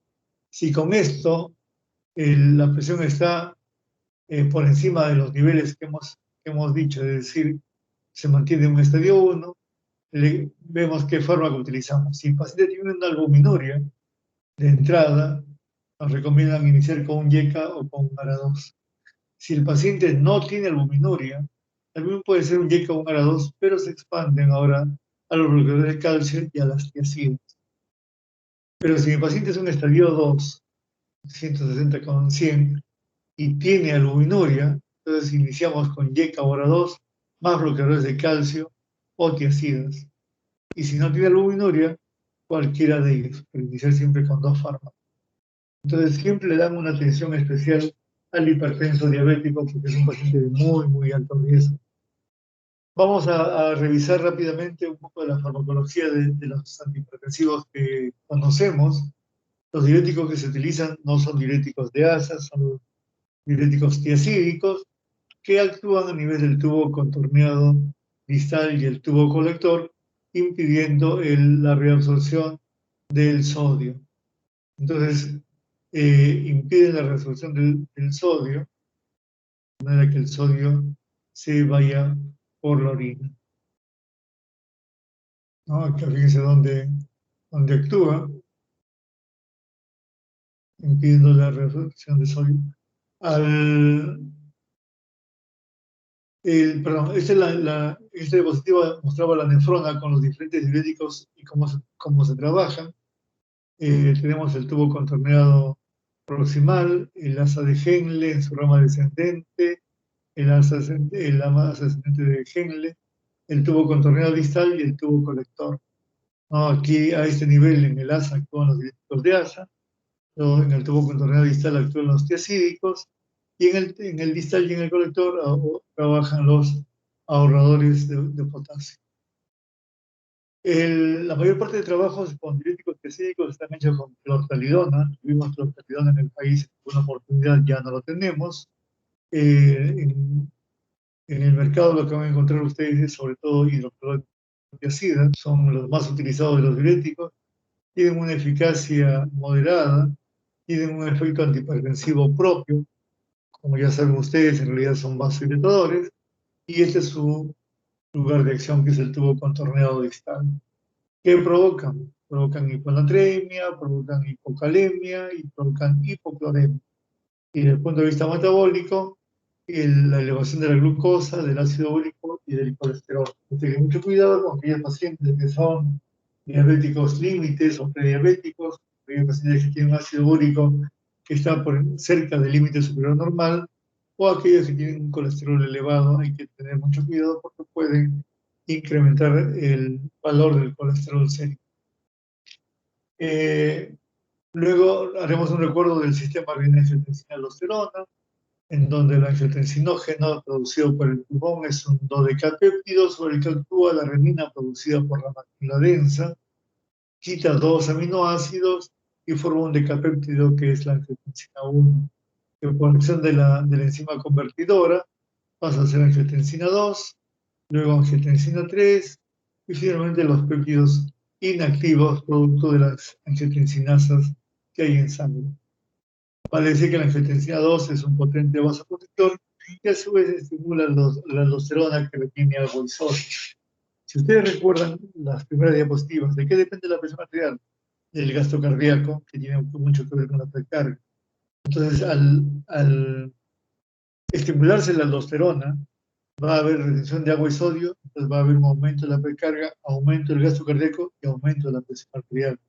Si con esto la presión está por encima de los niveles que hemos dicho, es decir, se mantiene en un estadio 1, vemos qué fármaco utilizamos. Si el paciente tiene una albuminuria de entrada, nos recomiendan iniciar con un YECA o con un ARA2. Si el paciente no tiene albuminuria, también puede ser un YECA o un ARA2, pero se expanden ahora a los bloqueadores de calcio y a las tiacidas. Pero si el paciente es un estadio 2, 160 con 100, y tiene albuminuria, entonces iniciamos con YECA o ARA2, más bloqueadores de calcio o tiacidas. Y si no tiene albuminuria, cualquiera de ellos, pero iniciar siempre con 2 fármacos. Entonces siempre le dan una atención especial al hipertenso diabético porque es un paciente de muy, muy alto riesgo. Vamos a revisar rápidamente un poco de la farmacología de los antihipertensivos que conocemos. Los diuréticos que se utilizan no son diuréticos de asa, son diuréticos tiacídicos que actúan a nivel del tubo contorneado distal y el tubo colector, impidiendo la reabsorción del sodio. Entonces, impiden la reabsorción del sodio, de manera que el sodio se vaya por la orina. ¿No? Acá fíjense dónde actúa, impidiendo la reabsorción del sodio. Perdón, esta diapositiva mostraba la nefrona con los diferentes diuréticos y cómo se trabajan. Tenemos el tubo contorneado proximal, el asa de Henle en su rama descendente, el asa ascendente de Henle, el tubo contorneado distal y el tubo colector. ¿No? Aquí a este nivel en el asa actúan los diuréticos de asa, luego en el tubo contorneado distal actúan los tiacídicos, y en el distal y en el colector trabajan los ahorradores de potasio. La mayor parte de trabajos con diuréticos tiacídicos están hechos con clortalidona. Tuvimos clortalidona en el país en una oportunidad, ya no lo tenemos. En el mercado lo que van a encontrar ustedes es sobre todo hidroclorotiazida, son los más utilizados de los diuréticos, tienen una eficacia moderada, tienen un efecto antihipertensivo propio, como ya saben ustedes, en realidad son vasodilatadores, y este es su lugar de acción, que es el tubo contorneado distal. ¿Qué provocan? Provocan hiponatremia, provocan hipocalemia y provocan hipocloremia. Y desde el punto de vista metabólico, la elevación de la glucosa, del ácido úrico y del colesterol. Tengan mucho cuidado con aquellos pacientes que son diabéticos límites o prediabéticos, aquellos pacientes que tienen un ácido úrico que está cerca del límite superior normal, o aquellos que tienen un colesterol elevado. Hay que tener mucho cuidado porque pueden incrementar el valor del colesterol serio. Luego haremos un recuerdo del sistema renina-angiotensina-aldosterona, en donde el angiotensinógeno producido por el pulmón es un dodecapéptido sobre el que actúa la renina producida por la máquina densa, quita 2 aminoácidos y forma un decapéptido que es la angiotensina 1, que por acción de la enzima convertidora pasa a ser angiotensina 2, luego angiotensina 3 y finalmente los péptidos inactivos producto de las angiotensinasas que hay en sangre. Vale decir que la angiotensina 2 es un potente vasoconstrictor y a su vez estimula la aldosterona que retiene agua y sodio. Si ustedes recuerdan las primeras diapositivas, ¿de qué depende la presión arterial? Del gasto cardíaco, que tiene mucho que ver con la precarga. Entonces, al estimularse la aldosterona, va a haber retención de agua y sodio, entonces va a haber un aumento de la precarga, aumento del gasto cardíaco y aumento de la presión arterial.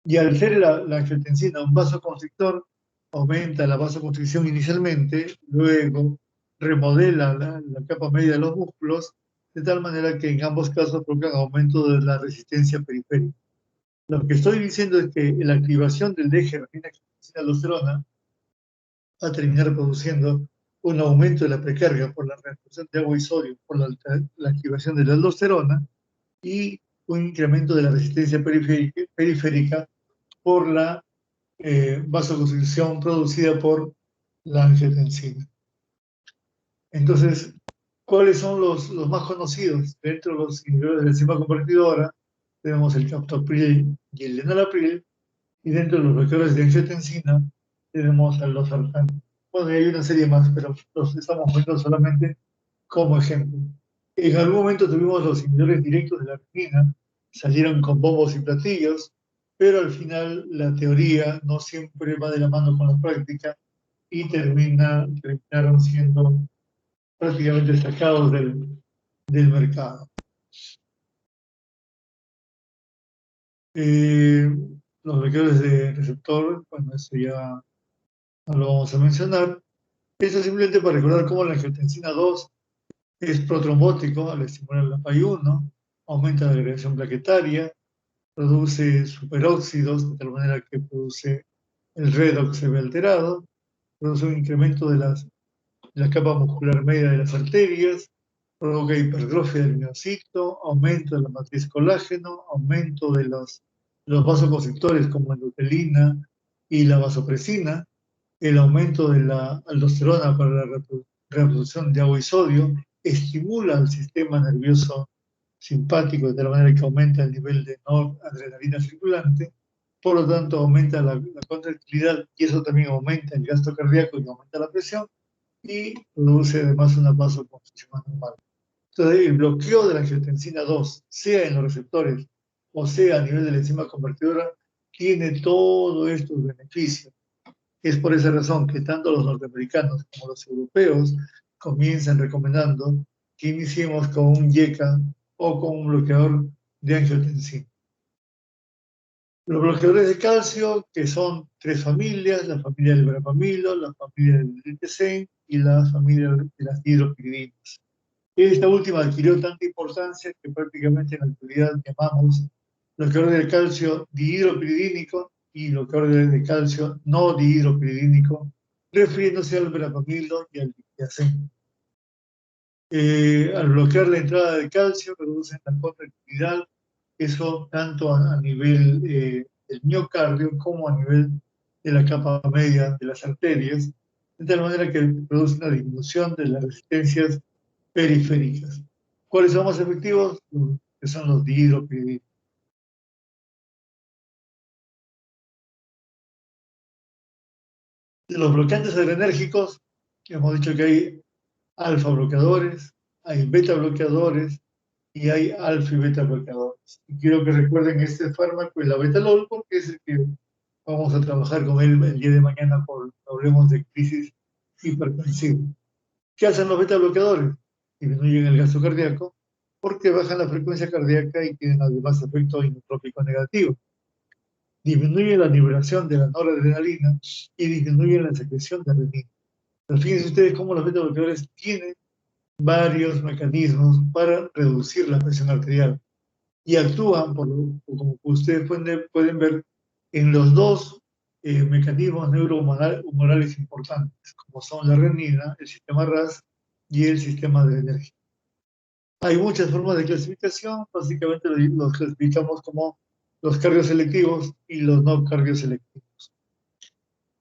Y al ser la angiotensina un vasoconstrictor, aumenta la vasoconstricción inicialmente, luego remodela la capa media de los músculos, de tal manera que en ambos casos provocan aumento de la resistencia periférica. Lo que estoy diciendo es que la activación del eje renina-angiotensina-aldosterona va a terminar produciendo un aumento de la precarga por la reabsorción de agua y sodio, por la activación de la aldosterona, y un incremento de la resistencia periférica por la vasoconstricción producida por la angiotensina. Entonces, ¿cuáles son los más conocidos? Dentro de los inhibidores de la enzima convertidora tenemos el captopril y el enalapril, y dentro de los bloqueadores de angiotensina tenemos al losartán. Bueno, y hay una serie más, pero los estamos poniendo solamente como ejemplo. En algún momento tuvimos los inhibidores directos de la renina, salieron con bombos y platillos, pero al final la teoría no siempre va de la mano con la práctica y terminaron siendo prácticamente sacados del mercado. Eh, los bloqueadores de receptor, bueno, eso ya no lo vamos a mencionar. Eso simplemente para recordar cómo la angiotensina 2 es protrombótico al estimular la PAI-1, aumenta la agregación plaquetaria, produce superóxidos, de tal manera que produce el redox se ve alterado, produce un incremento de la capa muscular media de las arterias, provoca hipertrofia del miocito, aumento de la matriz colágeno, aumento de los vasoconstrictores como endotelina y la vasopresina, el aumento de la aldosterona para la reabsorción de agua y sodio, estimula el sistema nervioso simpático de tal manera que aumenta el nivel de noradrenalina circulante, por lo tanto aumenta la contractilidad y eso también aumenta el gasto cardíaco y aumenta la presión y produce además una vasoconstricción anormal. Entonces, el bloqueo de la angiotensina 2, sea en los receptores o sea a nivel de la enzima convertidora, tiene todos estos beneficios. Es por esa razón que tanto los norteamericanos como los europeos comienzan recomendando que iniciemos con un YECA o con un bloqueador de angiotensina. Los bloqueadores de calcio, que son tres familias, la familia del verapamilo, la familia del DTC y la familia de las hidropiridinas. Esta última adquirió tanta importancia que prácticamente en la actualidad llamamos bloqueador de calcio dihidropiridínico y bloqueador de calcio no dihidropiridínico, refiriéndose al verapamilo y al litiazem. Al bloquear la entrada de calcio, reducen la contractilidad, eso tanto a nivel del miocardio como a nivel de la capa media de las arterias, de tal manera que produce una disminución de las resistencias periféricas. ¿Cuáles son más efectivos? Que son los dihidropiridínicos. De los bloqueantes adrenérgicos, hemos dicho que hay alfa bloqueadores, hay beta bloqueadores y hay alfa y beta bloqueadores. Y quiero que recuerden este fármaco, el abetalol, porque es el que vamos a trabajar con él el día de mañana por problemas de crisis hipertensiva. ¿Qué hacen los beta bloqueadores? Disminuyen el gasto cardíaco porque bajan la frecuencia cardíaca y tienen además efecto inotrópico negativo. Disminuyen la liberación de la noradrenalina y disminuyen la secreción de renina. Pero fíjense ustedes cómo los beta bloqueadores tienen varios mecanismos para reducir la presión arterial y actúan, como ustedes pueden ver, en los dos mecanismos neurohumorales importantes, como son la renina, el sistema RAS y el sistema adrenérgico. Hay muchas formas de clasificación, básicamente los clasificamos como los cardioselectivos y los no cardioselectivos.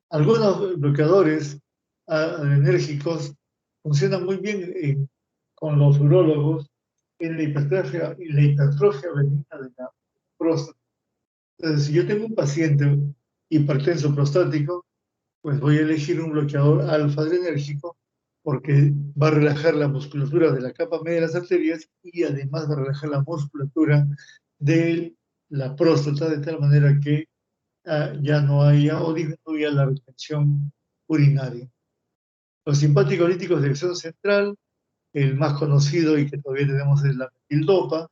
Algunos bloqueadores adrenérgicos funcionan muy bien con los urólogos en la hipertrofia benigna de la próstata. Entonces, si yo tengo un paciente hipertenso prostático, pues voy a elegir un bloqueador alfa-adrenérgico porque va a relajar la musculatura de la capa media de las arterias y además va a relajar la musculatura de la próstata de tal manera que ya no haya o disminuya la retención urinaria. Los simpáticos líticos de acción central, el más conocido y que todavía tenemos es la metildopa,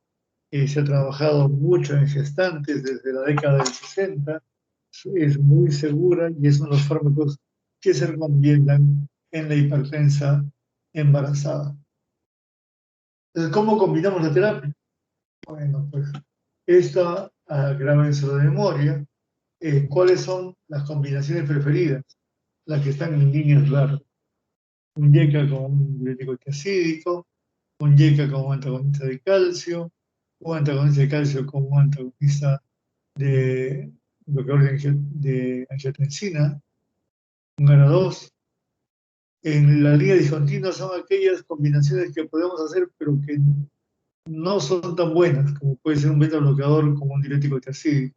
se ha trabajado mucho en gestantes desde la década del 60, es muy segura y es uno de los fármacos que se recomiendan en la hipertensa embarazada. Entonces, ¿cómo combinamos la terapia? Bueno, pues esta, grábenselo de memoria, ¿cuáles son las combinaciones preferidas? Las que están en líneas largas. Un YECA con un diurético tiacídico, un YECA con un antagonista de calcio, un antagonista de calcio con un antagonista de bloqueador de angiotensina, un ARA2. En la línea discontinua son aquellas combinaciones que podemos hacer, pero que no son tan buenas, como puede ser un beta bloqueador como un diurético tiacídico.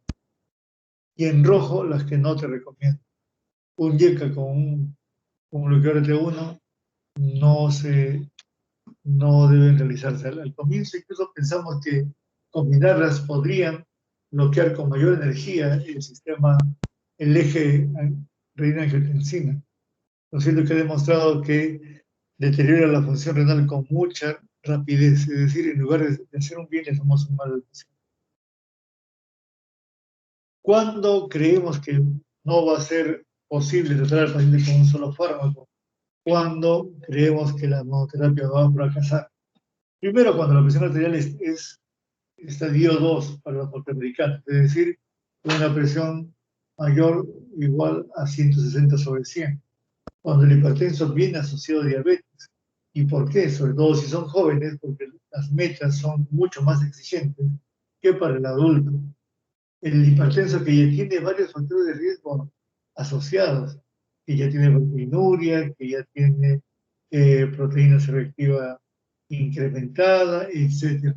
Y en rojo, las que no te recomiendo. un YECA con un bloqueador de T1 no deben realizarse. Al comienzo incluso pensamos que combinarlas podrían bloquear con mayor energía el eje renina-angiotensina. Lo cierto es que ha demostrado que deteriora la función renal con mucha rapidez, es decir, en lugar de hacer un bien, le hacemos un mal al paciente. ¿Cuándo creemos que no va a ser posible tratar al paciente con un solo fármaco? ¿Cuándo creemos que la monoterapia va a fracasar? Primero, cuando la presión arterial es estadio 2 para los norteamericanos, es decir, una presión mayor o igual a 160/100. Cuando el hipertenso viene asociado a diabetes. ¿Y por qué? Sobre todo si son jóvenes, porque las metas son mucho más exigentes que para el adulto. El hipertenso que ya tiene varios factores de riesgo asociados, que ya tiene proteinuria, que ya tiene proteína C reactiva incrementada, etc.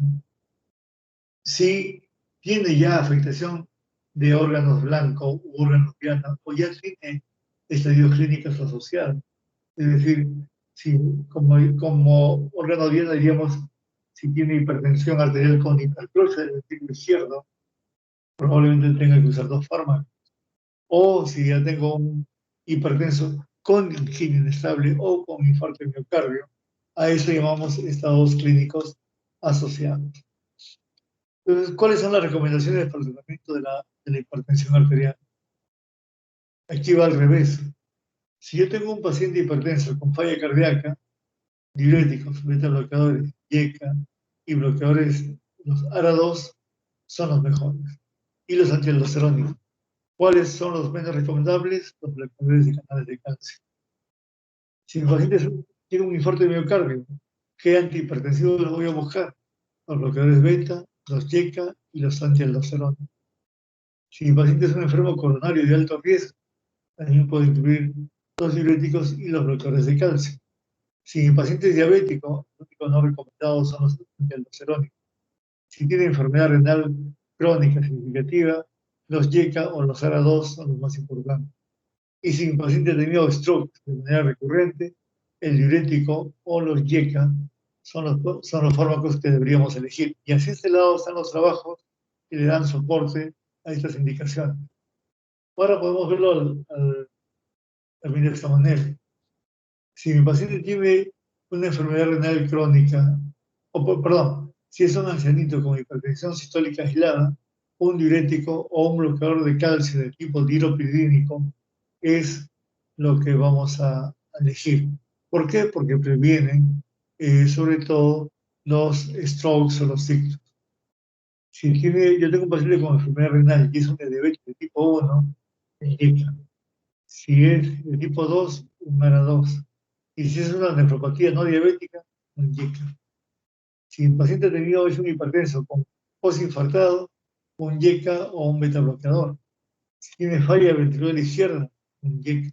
Si tiene ya afectación de órganos blancos u órganos diana, o ya tiene estadios clínicos asociados. Es decir, si como órgano diana diríamos, si tiene hipertensión arterial con hipertrofia del ventrículo izquierdo, probablemente tenga que usar 2 fármacos. O si ya tengo un hipertenso con angina inestable o con infarto de miocardio, a eso llamamos estados clínicos asociados. Entonces, ¿cuáles son las recomendaciones para el tratamiento de la hipertensión arterial? Aquí va al revés. Si yo tengo un paciente hipertenso con falla cardíaca, diuréticos, beta bloqueadores, YECA y bloqueadores, los ARA2 son los mejores. Y los antialdosterónicos. ¿Cuáles son los menos recomendables? Los bloqueadores de canales de calcio. Si mi paciente tiene un infarto de miocardio, ¿qué antihipertensivos los voy a buscar? Los bloqueadores beta, los YECA y los antialdosterónicos. Si mi paciente es un enfermo coronario de alto riesgo, también puedo incluir los diuréticos y los bloqueadores de calcio. Si mi paciente es diabético, los únicos no recomendados son los antialdosterónicos. Si tiene enfermedad renal crónica significativa, los YECA o los ARA2 son los más importantes. Y si mi paciente ha tenido stroke de manera recurrente, el diurético o los YECA son los fármacos que deberíamos elegir. Y así de este lado están los trabajos que le dan soporte a estas indicaciones. Ahora podemos verlo también de esta manera. Si mi paciente tiene una enfermedad renal crónica, perdón, si es un ancianito con hipertensión sistólica aislada, un diurético o un bloqueador de calcio de tipo diropiridínico es lo que vamos a elegir. ¿Por qué? Porque previenen sobre todo los strokes o los ciclos. Yo tengo un paciente con enfermedad renal y es un diabetes de tipo 1, inyecta. Si es de tipo 2, un ARA2. Y si es una nefropatía no diabética, un YECA. Si el paciente ha tenido es un hipertenso con postinfartado, un YECA o un beta bloqueador. Si tiene falla ventricular izquierda, un YECA.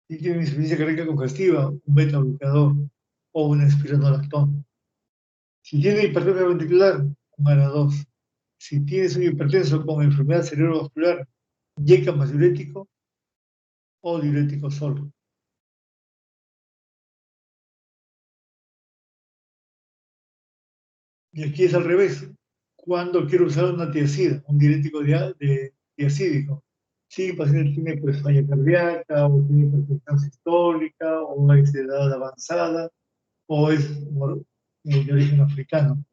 Si tiene insuficiencia cardíaca congestiva, un beta bloqueador o un espironolactón. Si tiene hipertrofia ventricular, un ARA2. Si tienes un hipertenso con enfermedad cerebrovascular, YECA más diurético o diurético solo. Y aquí es al revés. Cuando quiero usar una tiacida, un diurético diacídico. Si el paciente tiene pues, falla cardíaca, o tiene hipertensión sistólica, o es de edad avanzada, o es de origen africano.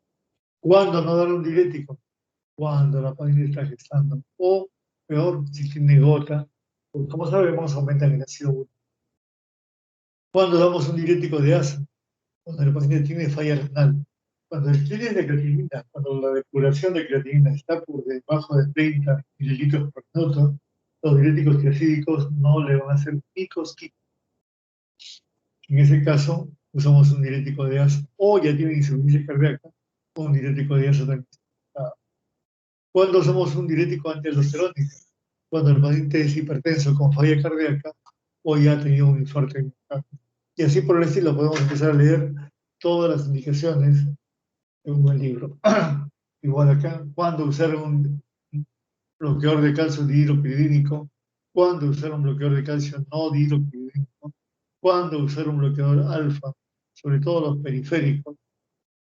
¿Cuándo no dar un diurético? Cuando la paciente está gestando. O, peor, si tiene gota, porque como sabemos, aumentan el ácido úrico. ¿Cuándo damos un diurético de asa? Cuando el paciente tiene falla renal. Cuando el estudio de creatinina, cuando la depuración de creatinina está por debajo de 30 mililitros por minuto, los diuréticos triacídicos no le van a hacer ni cosquillas. En ese caso, usamos un diurético de asa, o ya tiene insuficiencia cardíaca, o un diurético de asa también. ¿Cuándo usamos un diurético antialdosterónico? Cuando el paciente es hipertenso con falla cardíaca o ya ha tenido un infarto. Y así por el estilo podemos empezar a leer todas las indicaciones en un buen libro. Igual acá, cuando usar un bloqueador de calcio dihidropiridínico cuándo usar un bloqueador de calcio no dihidropiridínico, cuándo usar un bloqueador alfa, sobre todo los periféricos,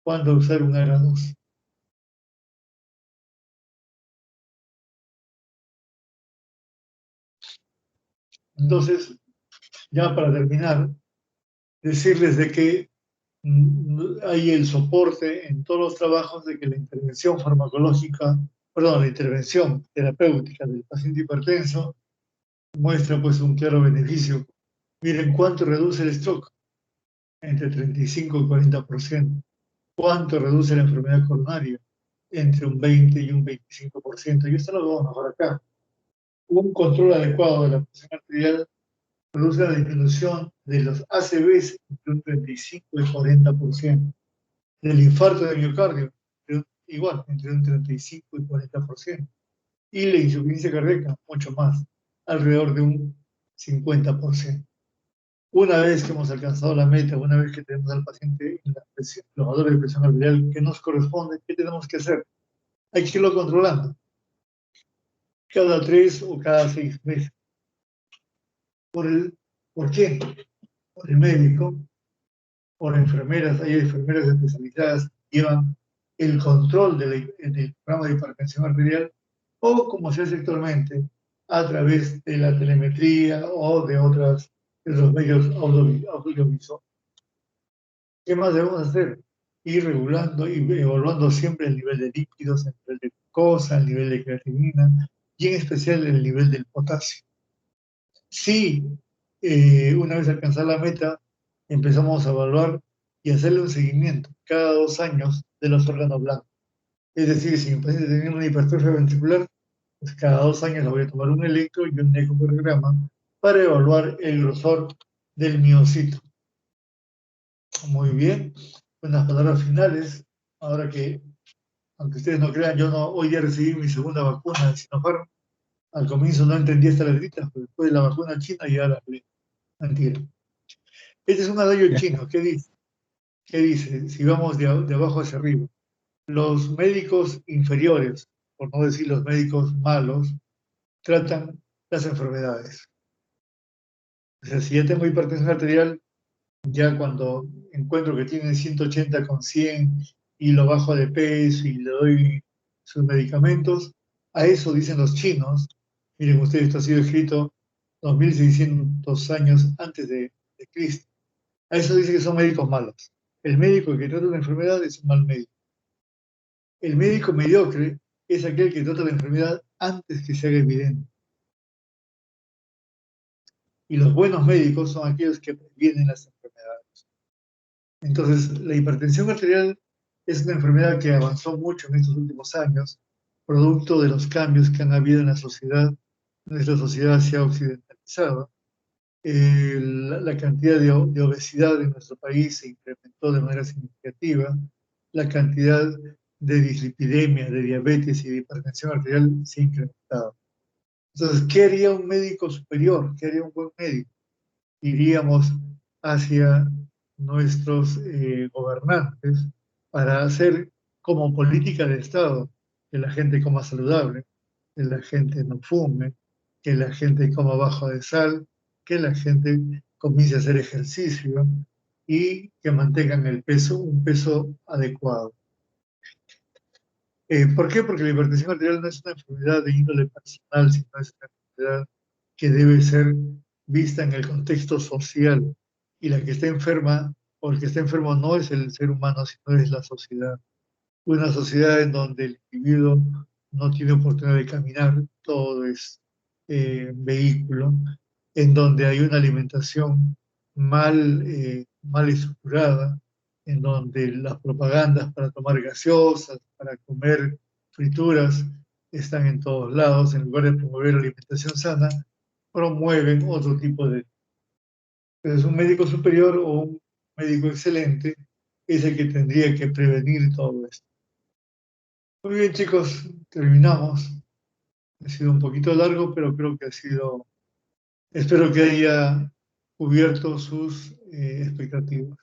cuándo usar un ARA2. Entonces, ya para terminar, decirles de que hay el soporte en todos los trabajos de que la intervención farmacológica, perdón, la intervención terapéutica del paciente hipertenso muestra pues un claro beneficio. Miren cuánto reduce el stroke, entre 35 y 40%. ¿Cuánto reduce la enfermedad coronaria? Entre un 20 y un 25%. Y esto lo vamos a mejor acá. Un control adecuado de la presión arterial produce la disminución de los ACVs entre un 35 y 40%. Del infarto de miocardio, igual, entre un 35 y 40%. Y la insuficiencia cardíaca, mucho más, alrededor de un 50%. Una vez que hemos alcanzado la meta, una vez que tenemos al paciente en los valores de presión arterial que nos corresponde, ¿qué tenemos que hacer? Hay que irlo controlando. Cada 3 o cada 6 meses. ¿Por quién? Por el médico, por enfermeras. Hay enfermeras especializadas que llevan el control del programa de hipertensión arterial, o como se hace actualmente, a través de la telemetría o de otros medios audiovisuales. ¿Qué más debemos hacer? Ir regulando y evaluando siempre el nivel de líquidos, el nivel de glucosa, el nivel de creatinina y en especial el nivel del potasio. Si una vez alcanzada la meta, empezamos a evaluar y hacerle un seguimiento cada 2 años de los órganos blancos. Es decir, si mi paciente tiene una hipertrofia ventricular, pues cada 2 años le voy a tomar un electro y un ecocardiograma para evaluar el grosor del miocito. Muy bien. Unas palabras finales. Ahora que, aunque ustedes no crean, yo no, hoy ya recibí mi segunda vacuna de Sinopharm. Al comienzo no entendía estas letritas, pero después de la vacuna china ya las leí. Mentira. Este es un adagio chino. ¿Qué dice? ¿Qué dice? Si vamos de abajo hacia arriba. Los médicos inferiores, por no decir los médicos malos, tratan las enfermedades. O sea, si ya tengo hipertensión arterial, ya cuando encuentro que tiene 180 con 100 y lo bajo de peso y le doy sus medicamentos, a eso dicen los chinos. Miren ustedes, esto ha sido escrito 2600 años antes de Cristo. A eso dicen que son médicos malos. El médico que trata una enfermedad es un mal médico. El médico mediocre es aquel que trata la enfermedad antes que se haga evidente. Y los buenos médicos son aquellos que previenen las enfermedades. Entonces, la hipertensión arterial es una enfermedad que avanzó mucho en estos últimos años, producto de los cambios que han habido en la sociedad. Nuestra sociedad se ha occidentalizado. La cantidad de obesidad en nuestro país se incrementó de manera significativa. La cantidad de dislipidemia, de diabetes y de hipertensión arterial se ha incrementado. Entonces, ¿qué haría un médico superior? ¿Qué haría un buen médico? Iríamos hacia nuestros gobernantes para hacer como política de Estado que la gente coma saludable, que la gente no fume, que la gente coma bajo de sal, que la gente comience a hacer ejercicio y que mantengan el peso, un peso adecuado. ¿Por qué? Porque la hipertensión arterial no es una enfermedad de índole personal, sino es una enfermedad que debe ser vista en el contexto social. Y la que está enferma, o el que está enfermo no es el ser humano, sino es la sociedad. Una sociedad en donde el individuo no tiene oportunidad de caminar, todo es vehículo, en donde hay una alimentación mal estructurada, en donde las propagandas para tomar gaseosas, para comer frituras, están en todos lados, en lugar de promover alimentación sana, promueven otro tipo de... Entonces, un médico superior o un médico excelente es el que tendría que prevenir todo esto. Muy bien, chicos, terminamos. Ha sido un poquito largo, pero creo que ha sido... Espero que haya cubierto sus expectativas.